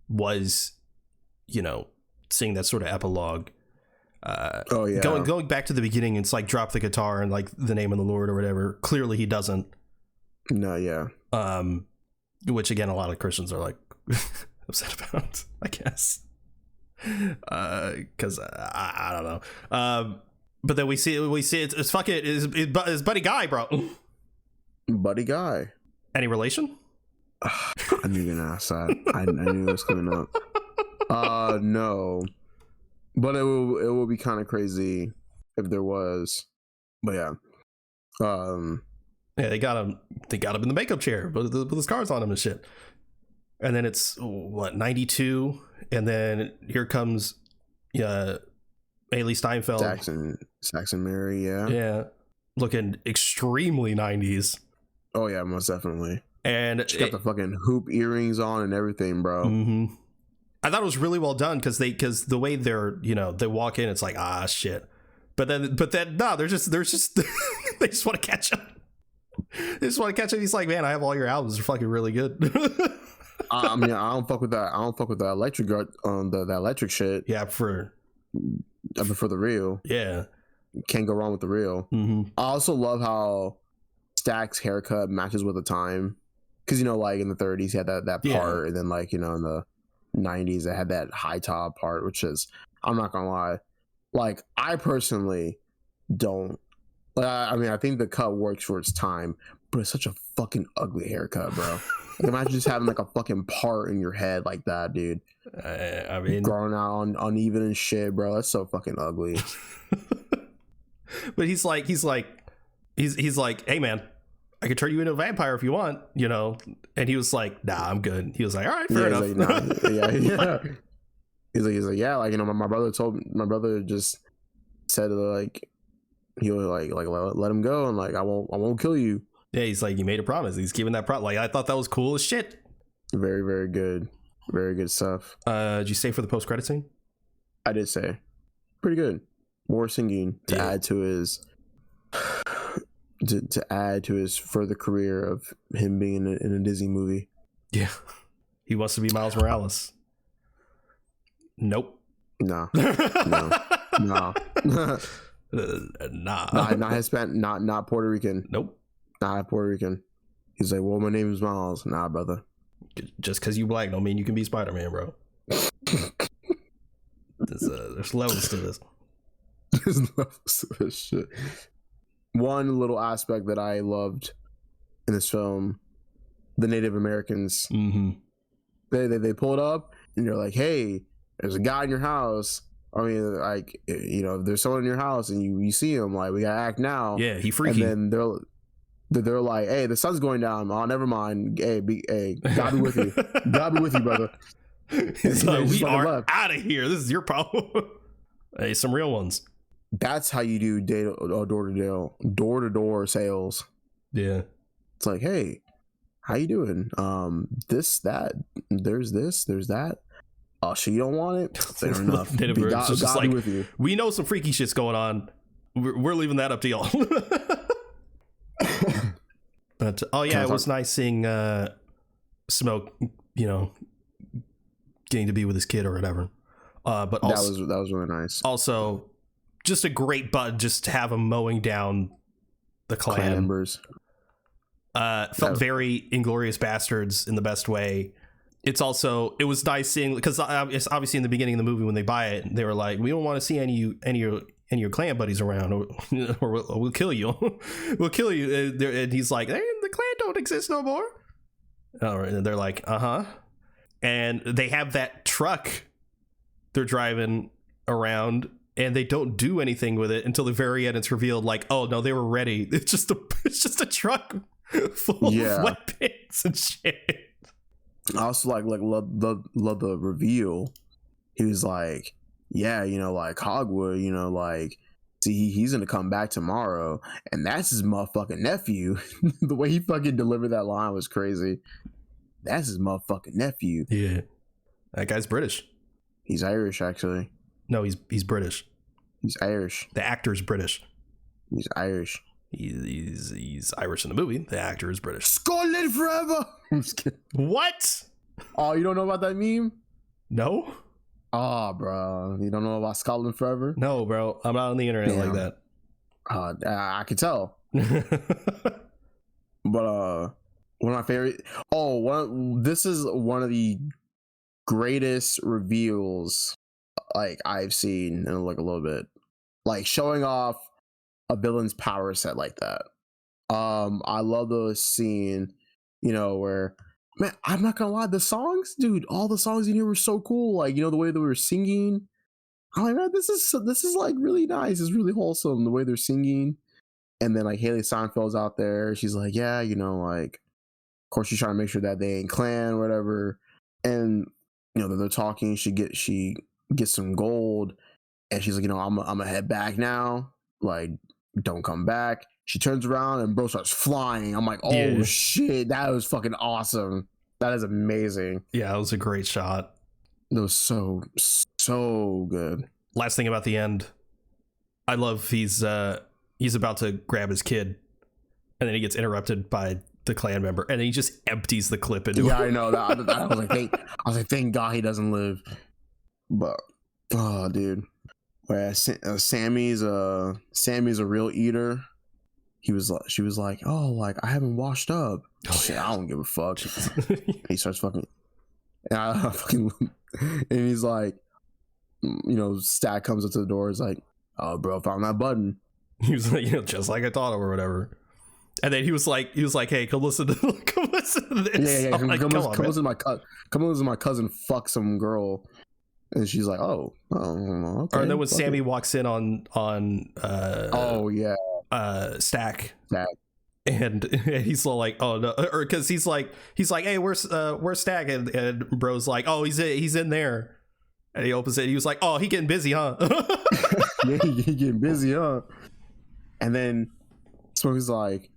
was, you know, seeing that sort of epilogue. Going back to the beginning, it's like drop the guitar and like the name of the Lord or whatever. Clearly he doesn't. No, yeah. Which again, a lot of Christians are like upset about, I guess. Because I don't know. But then we see it's fucking it's Buddy Guy, bro. Buddy Guy. Any relation? I knew you were gonna ask that. I knew it was coming up. No, but it will be kind of crazy if there was. But yeah, yeah, they got him in the makeup chair, with the scars on him and shit. And then it's what, 92, and then here comes Haley Steinfeld, Saxon Mary, yeah, looking extremely 90s. Oh yeah, most definitely. And she got the fucking hoop earrings on and everything, bro. Mm-hmm. I thought it was really well done, because the way they walk in, it's like, ah, shit. But then no, they're just they just want to catch up. They just want to catch up. He's like, man, I have all your albums. They're fucking really good. I mean, I don't fuck with that. I don't fuck with the electric the electric shit. Yeah, I prefer the real. Yeah, can't go wrong with the real. Mm-hmm. I also love how Stack's haircut matches with the time, because, you know, like in the 30s he had that part, yeah. And then like, you know, in the 90s it had that high top part, which is, I'm not gonna lie, like, I personally don't. I mean, I think the cut works for its time, but it's such a fucking ugly haircut, bro. Like, imagine just having like a fucking part in your head like that, dude. I mean, growing out on uneven and shit, bro. That's so fucking ugly. but he's like, hey man, I could turn you into a vampire if you want, you know. And he was like, nah, I'm good. He was like, all right, fair enough. Like, nah, yeah. He's like, yeah, like, you know, my brother just said like he was like let him go, and like I won't kill you. Yeah, he's like, he made a promise. He's giving that promise. Like, I thought that was cool as shit. Very, very good. Very good stuff. Did you stay for the post-credit scene? I did say. Pretty good. More singing to add to his to add to his further career of him being in a Disney movie. Yeah. He wants to be Miles Morales. Nope. Nah. No. Nah. Nah. Not Hispanic, not Puerto Rican. Nope. Not Puerto Rican. He's like, well, my name is Miles. Nah, brother. Just because you black don't mean you can be Spider-Man, bro. There's levels to this. There's levels to this shit. One little aspect that I loved in this film, the Native Americans. Mm-hmm. They pulled up and they're like, hey, there's a guy in your house. I mean, like, you know, if there's someone in your house and you see him, like, we gotta act now. Yeah, he freaky. And then they're like, hey, the sun's going down. Oh, never mind. Hey, God be with you. God be with you, brother. He's like, we are out of here. This is your problem. Hey, some real ones. That's how you do door-to-door sales. Yeah. It's like, hey, how you doing? There's that. Oh, so you don't want it? Fair enough. God like, be with you. We know some freaky shit's going on. We're leaving that up to y'all. But it was nice seeing Smoke, you know, getting to be with his kid or whatever. But also, that was really nice. Also, just a great bud just to have him mowing down the clan members. Felt very Inglourious Bastards in the best way. It was nice seeing, because it's obviously in the beginning of the movie when they buy it, they were like, we don't want to see any of your clan buddies around, or we'll kill you. We'll kill you. And he's like, hey, the clan don't exist no more. And they're like, and they have that truck they're driving around, and they don't do anything with it until the very end. It's revealed, like, oh no, they were ready. It's just a truck full of weapons and shit. I also love the reveal. He was like, yeah, you know, like Hogwood, you know, like, see, he's gonna come back tomorrow, and that's his motherfucking nephew. The way he fucking delivered that line was crazy. That's his motherfucking nephew. Yeah, that guy's British. He's Irish, actually. No, he's British. He's Irish. The actor's British. He's Irish. He's Irish in the movie. The actor is British. Scotland forever. I'm just kidding. What? Oh, you don't know about that meme? No. Oh, bro, you don't know about Scotland forever? No, bro, I'm not on the internet like that. I can tell. But one of my favorite. This is one of the greatest reveals like I've seen in like a little bit, like showing off a villain's power set like that. I love the scene, you know, where, man, I'm not gonna lie, the songs, dude, all the songs in here were so cool. Like, you know, the way that we were singing, I'm like, man, this is like really nice. It's really wholesome the way they're singing. And then like Haley Steinfeld's out there, she's like, yeah, you know, like, of course she's trying to make sure that they ain't clan or whatever. And you know, they're talking. She gets some gold, and she's like, you know, I'm gonna head back now. Like, don't come back. She turns around and bro starts flying. I'm like, oh shit, that was fucking awesome. That is amazing. Yeah, it was a great shot. It was so good. Last thing about the end, I love he's about to grab his kid, and then he gets interrupted by the clan member, and then he just empties the clip into him. Yeah, I know that. I was like, thank God he doesn't live. But oh, dude, where Sammy's a real eater. She was like, oh, like, I haven't washed up. Oh, shit, I don't give a fuck. He starts fucking, and he's like, you know, Stat comes up to the door. He's like, oh, bro, found that button. He was like, you know, just like I thought, or whatever. And then he was like, hey, come listen to this. Yeah. I'm like, come on, listen to my cousin fuck some girl. And she's like, oh, okay. Or then when Sammy walks in on Stack. And he's like, oh no, or because he's like, hey, where's Stack? And bro's like, oh, he's in there. And he opens it. He was like, oh, he getting busy, huh? Yeah, he getting busy, huh? And then Smokey's like,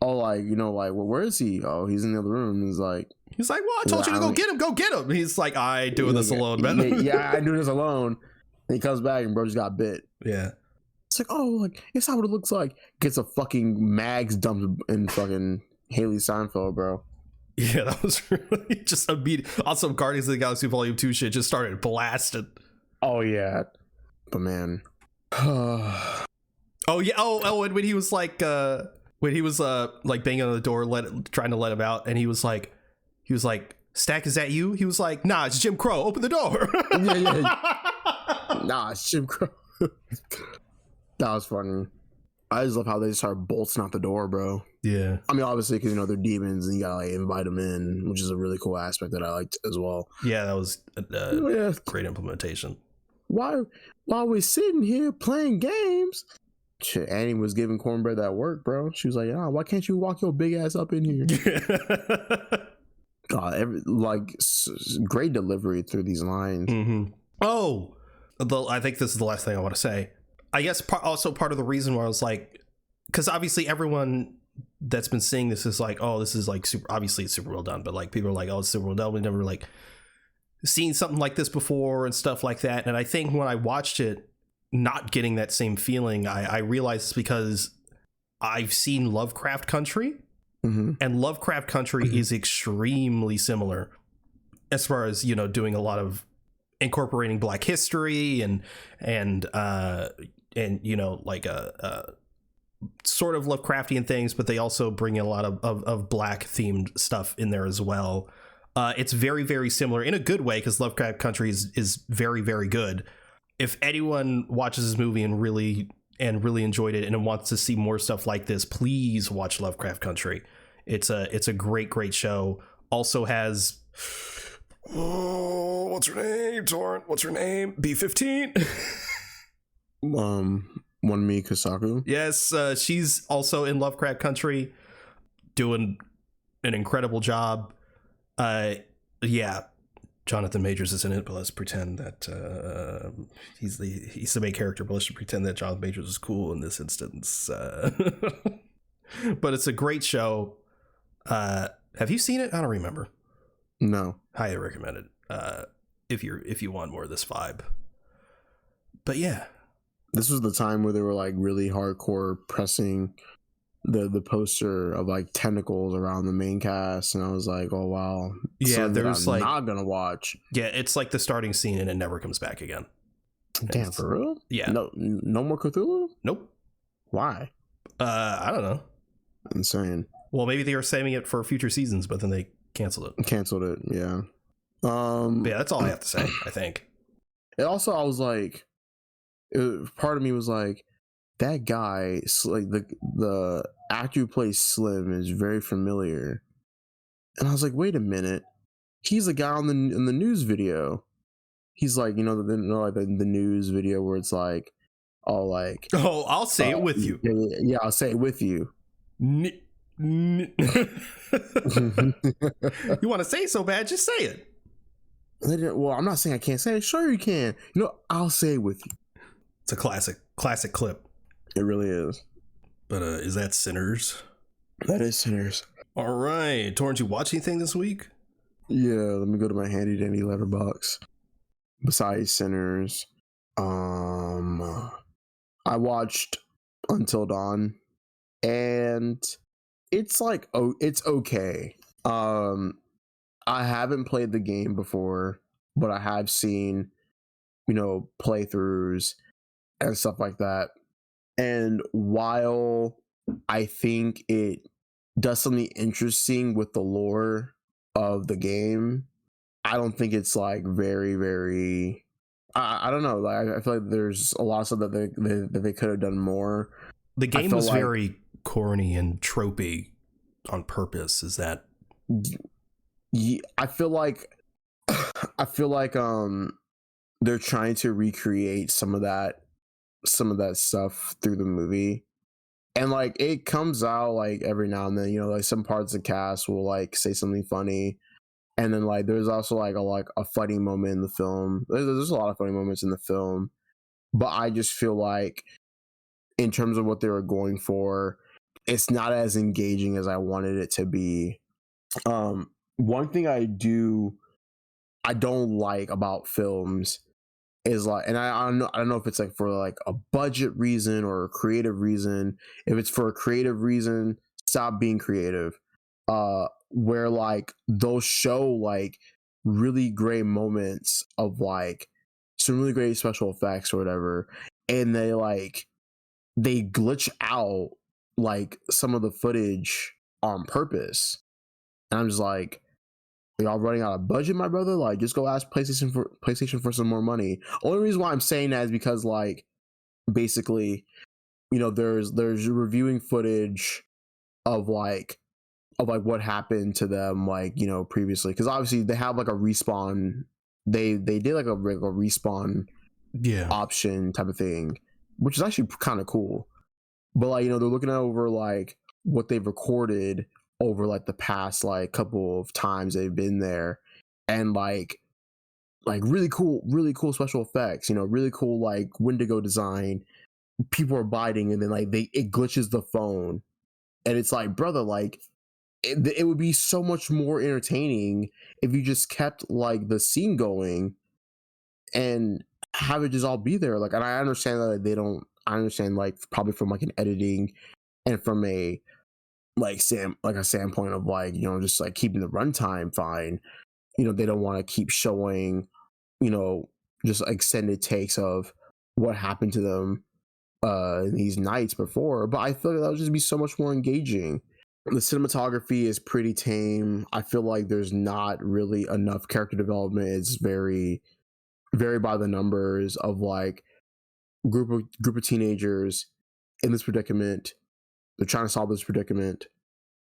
oh, like, you know, like, well, where is he? Oh, he's in the other room. He's like, well, I told you to go get him. He's like, I doing this alone, man. Yeah, I do this alone. And he comes back and bro just got bit. Yeah. It's like, oh, like, it's not what it looks like. Gets a fucking mags dumped in fucking Haley Seinfeld, bro. Yeah, that was really just immediate. Also, Guardians of the Galaxy Volume 2 shit just started blasting. Oh, yeah. But man. Oh, yeah. Oh, and when he was like, like banging on the door, trying to let him out, and he was like, Stack, is that you? He was like, nah, it's Jim Crow. Open the door. Yeah. Nah, it's Jim Crow. That was funny. I just love how they just start bolting out the door, bro. Yeah. I mean, obviously, because, you know, they're demons and you gotta, like, invite them in, which is a really cool aspect that I liked as well. Yeah, that was great implementation. While we're sitting here playing games, shit, Annie was giving Cornbread that work, bro. She was like, oh, why can't you walk your big ass up in here? God, great delivery through these lines. Mm-hmm. Oh, I think this is the last thing I want to say. I guess also part of the reason why I was like, because obviously everyone that's been seeing this is like, oh, this is like obviously it's super well done, but like people are like, oh, it's super well done. We never like seen something like this before and stuff like that. And I think when I watched it, not getting that same feeling, I realized it's because I've seen Lovecraft Country, and Lovecraft Country is extremely similar as far as, you know, doing a lot of incorporating Black history and you know, like a sort of Lovecraftian things, but they also bring in a lot of Black themed stuff in there as well. It's very, very similar in a good way, because Lovecraft Country is very, very good. If anyone watches this movie and really enjoyed it and wants to see more stuff like this, please watch Lovecraft Country. It's a great show. Also has, oh, what's her name, Torrent? What's her name? B-15. Wonmi Kasaku. Yes, she's also in Lovecraft Country, doing an incredible job. Yeah, Jonathan Majors is in it, but let's pretend that he's the main character. But let's pretend that Jonathan Majors is cool in this instance. But it's a great show. Have you seen it? I don't remember. No. Highly recommend it. If you want more of this vibe. But yeah, this was the time where they were like really hardcore pressing the poster of like tentacles around the main cast, and I was like, oh wow. Yeah, there's like not gonna watch. Yeah, it's like the starting scene and it never comes back again. Damn, for real? Yeah. No more Cthulhu? Nope. Why? I don't know. Insane. Well, maybe they were saving it for future seasons, but then they canceled it. Yeah. But yeah, that's all I have to say, I think. And also, I was like, part of me was like, that guy, like the actor who plays Slim, is very familiar. And I was like, wait a minute, he's the guy in the news video. He's like, you know, the news video where it's like, oh, like, oh, I'll say it with you. Yeah, I'll say it with you. You want to say it so bad, just say it. Well, I'm not saying I can't say it. Sure you can. You know, I'll say it with you. It's a classic clip. It really is. But is that Sinners? That is Sinners. All right. Torrent, you watch anything this week? Yeah, let me go to my handy dandy letterbox. Besides Sinners, I watched Until Dawn, and it's like, oh, it's okay. I haven't played the game before, but I have seen, you know, playthroughs and stuff like that. And while I think it does something interesting with the lore of the game, I don't think it's like very, very, I don't know. Like, I feel like there's a lot of stuff that they could have done more. The game was very corny and tropey on purpose? Is that? Yeah, I feel like they're trying to recreate some of that stuff through the movie, and like it comes out like every now and then, you know, like some parts of the cast will like say something funny, and then like there's also like a funny moment in the film. There's a lot of funny moments in the film, but I just feel like in terms of what they were going for, it's not as engaging as I wanted it to be. One thing I don't like about films is like, and I don't know if it's like for like a budget reason or a creative reason. If it's for a creative reason, stop being creative. Where like those show like really great moments of like some really great special effects or whatever, and they glitch out like some of the footage on purpose, and I'm just like, y'all running out of budget, my brother? Like, just go ask PlayStation for some more money. Only reason why I'm saying that is because, like, basically, you know, there's reviewing footage of what happened to them, like, you know, previously, because obviously they have like a respawn. They did like a respawn option type of thing, which is actually kind of cool. But like, you know, they're looking over like what they've recorded over like the past like couple of times they've been there, and like really cool special effects, you know, really cool like Wendigo design. People are biting, and then like it glitches the phone, and it's like, brother, like it would be so much more entertaining if you just kept like the scene going and have it just all be there. Like, and I understand that they don't. I understand like probably from like an editing and from a standpoint of like, you know, just like keeping the runtime fine. You know, they don't want to keep showing, you know, just extended takes of what happened to them these nights before. But I feel like that would just be so much more engaging. The cinematography is pretty tame. I feel like there's not really enough character development. It's very, very by the numbers of like group of teenagers in this predicament. They're trying to solve this predicament.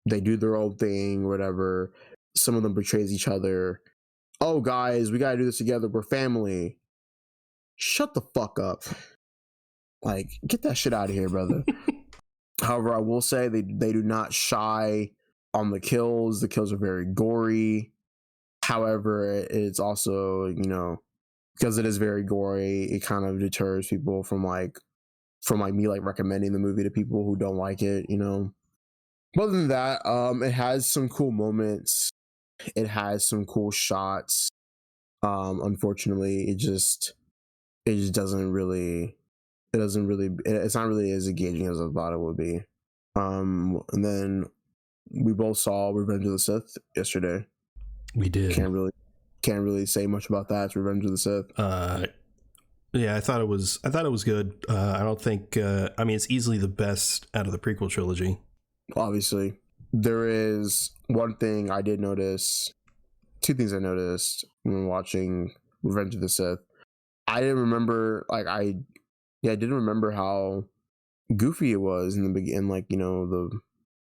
They do their own thing, whatever. Some of them betrays each other. Oh, guys, we gotta do this together. We're family. Shut the fuck up. Like, get that shit out of here, brother. However, I will say they do not shy on the kills. The kills are very gory. However, it's also, you know, because it is very gory, it kind of deters people from me like recommending the movie to people who don't like it, you know. Other than that, it has some cool moments. It has some cool shots. Unfortunately, it just doesn't really. It's not really as engaging as I thought it would be. And then we both saw Revenge of the Sith yesterday. We did. Can't really say much about that. It's Revenge of the Sith. Yeah, I thought it was good. I don't think. I mean, it's easily the best out of the prequel trilogy. Obviously, there is one thing I did notice. Two things I noticed when watching Revenge of the Sith. I didn't remember, like, I didn't remember how goofy it was in the beginning, like, you know, the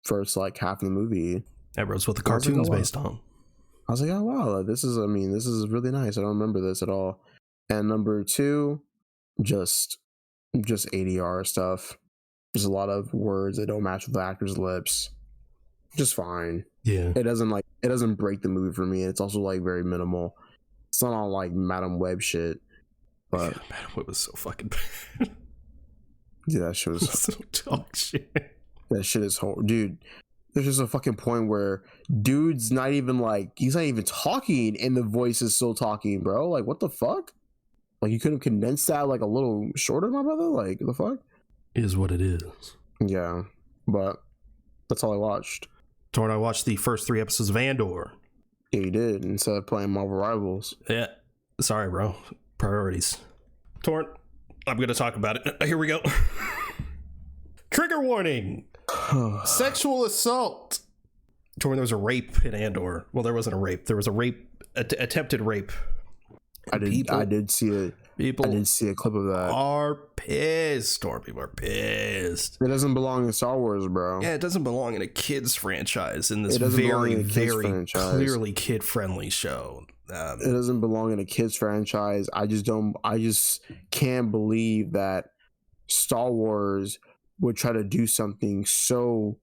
first like half of the movie. That was what the cartoon's based on. I was like, oh wow, this is really nice. I don't remember this at all. And number two, just ADR stuff. There's a lot of words that don't match with the actors' lips. Just fine. Yeah. It doesn't break the movie for me. It's also like very minimal. It's not all like Madam Web shit. But yeah, Madam Web was so fucking bad. Yeah, that shit was so dog shit. That shit is horrible. Dude, there's just a fucking point where dude's not even like, he's not even talking and the voice is still talking, bro. Like, what the fuck? Like, you could have condensed that like a little shorter, my brother? Like, the fuck? Is what it is. Yeah, but that's all I watched. Torn, I watched the first 3 episodes of Andor. Yeah, you did, instead of playing Marvel Rivals. Yeah. Sorry, bro. Priorities. Torn, I'm going to talk about it. Here we go. Trigger warning. Sexual assault. Torn, there was a rape in Andor. Well, there wasn't a rape. There was a rape, attempted rape. I did see it. People I didn't see a clip of that. are pissed. Or people are pissed. It doesn't belong in Star Wars, bro. Yeah, it doesn't belong in a kids franchise in this very clearly kid friendly show. It doesn't belong in a kids franchise. I just can't believe that Star Wars would try to do something so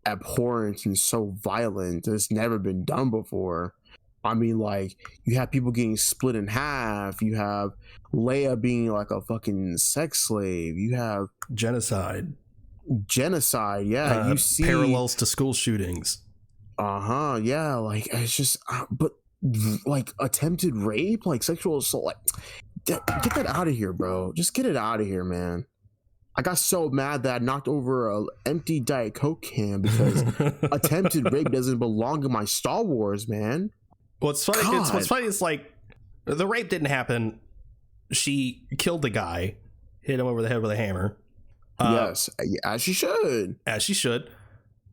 abhorrent and so violent that's never been done before. I mean, like, you have people getting split in half. You have Leia being like a fucking sex slave. You have genocide. Yeah, you see parallels to school shootings. Yeah, like, it's just, but like attempted rape, like sexual assault, like get that out of here, bro. Just get it out of here, man. I got so mad that I knocked over an empty Diet Coke can because attempted rape doesn't belong in my Star Wars, man. What's funny is like the rape didn't happen. She killed the guy, hit him over the head with a hammer. Yes, as she should.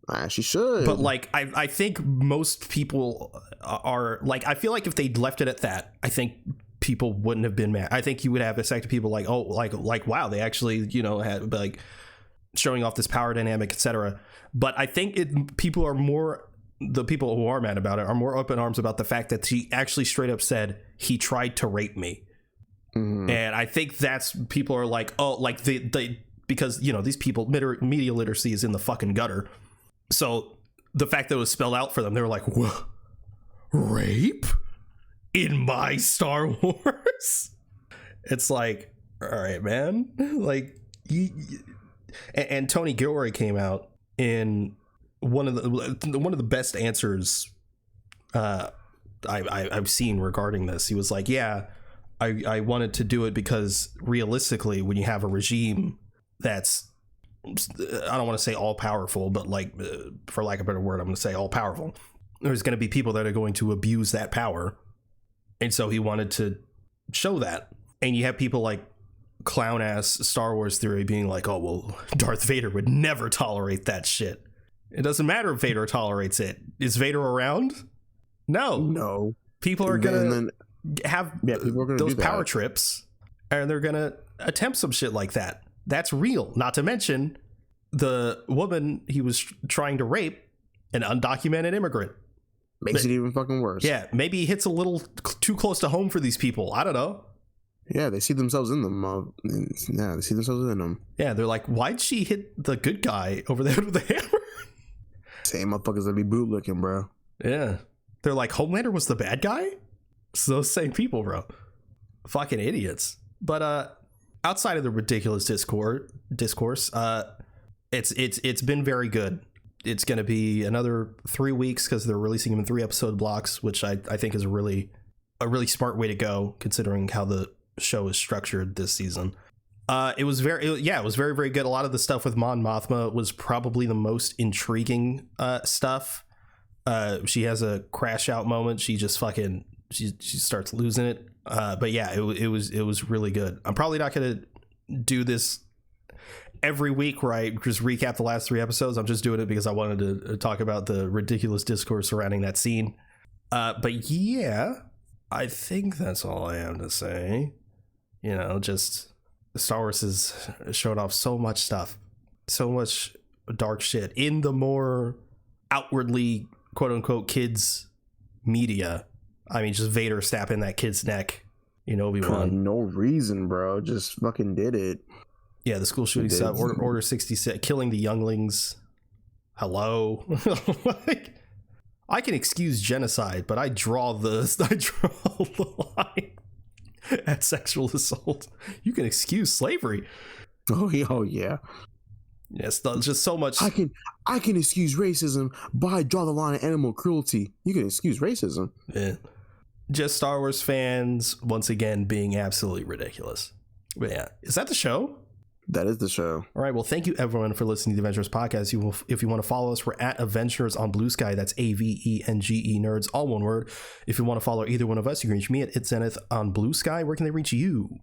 But like, I think most people are like, I feel like if they left it at that, I think people wouldn't have been mad. I think you would have affected people like, oh, like wow, they actually, you know, had like showing off this power dynamic, etc. But I think the people who are mad about it are more open arms about the fact that she actually straight up said he tried to rape me. Mm-hmm. And I think that's, people are like, oh, like they because, you know, these people, media literacy is in the fucking gutter. So the fact that it was spelled out for them, they were like, what? Rape in my Star Wars? It's like, all right, man. Like, and Tony Gilroy came out in one of the best answers I've seen regarding this. He was like, yeah, I wanted to do it because realistically, when you have a regime that's, I don't want to say all powerful, but like, for lack of a better word, I'm going to say all powerful, there's going to be people that are going to abuse that power. And so he wanted to show that. And you have people like clown ass Star Wars theory being like, oh, well, Darth Vader would never tolerate that shit. It doesn't matter if Vader tolerates it. Is Vader around? No. People are going to have those power trips, and they're going to attempt some shit like that. That's real. Not to mention the woman he was trying to rape, an undocumented immigrant. Makes it even fucking worse. Yeah, maybe he hits a little too close to home for these people. I don't know. Yeah, they see themselves in them. Yeah, they're like, why'd she hit the good guy over the head with a hammer? Same motherfuckers that be bootlicking, bro. Yeah. They're like, Homelander was the bad guy? It's those same people, bro. Fucking idiots. But outside of the ridiculous discourse, it's been very good. It's going to be another 3 weeks because they're releasing them in 3 episode blocks, which I think is a really smart way to go considering how the show is structured this season. It was very, very good. A lot of the stuff with Mon Mothma was probably the most intriguing stuff. She has a crash out moment. She just fucking, she starts losing it. But yeah, it was really good. I'm probably not going to do this every week where I just recap the last 3 episodes. I'm just doing it because I wanted to talk about the ridiculous discourse surrounding that scene. But yeah, I think that's all I have to say. You know, just Star Wars has showed off so much stuff, so much dark shit in the more outwardly quote unquote kids media. I mean, just Vader snapping that kid's neck, you know, Obi-Wan. No reason, bro. Just fucking did it. Yeah, the school shooting stuff, Order 66, killing the younglings. Hello. Like, I can excuse genocide, but I draw the line at sexual assault. You can excuse slavery. Oh yeah. Yes, just so much. I can excuse racism, but I draw the line at animal cruelty. You can excuse racism. Yeah. Just Star Wars fans once again being absolutely ridiculous. But yeah, is that the show? That is the show. All right. Well, thank you everyone for listening to the Avengenerds podcast. If you want to follow us, we're at Avengenerds on Blue Sky. That's AVENGE nerds, all one word. If you want to follow either one of us, you can reach me at itzenith on Blue Sky. Where can they reach you?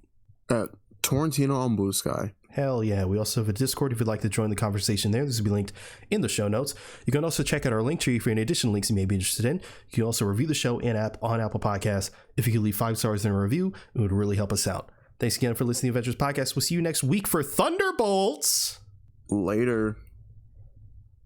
At Torrentino on Blue Sky. Hell yeah. We also have a Discord if you'd like to join the conversation there. This will be linked in the show notes. You can also check out our link tree for any additional links you may be interested in. You can also review the show on Apple Podcasts. If you could leave 5 stars in a review, it would really help us out. Thanks again for listening to the Avengers Podcast. We'll see you next week for Thunderbolts. Later.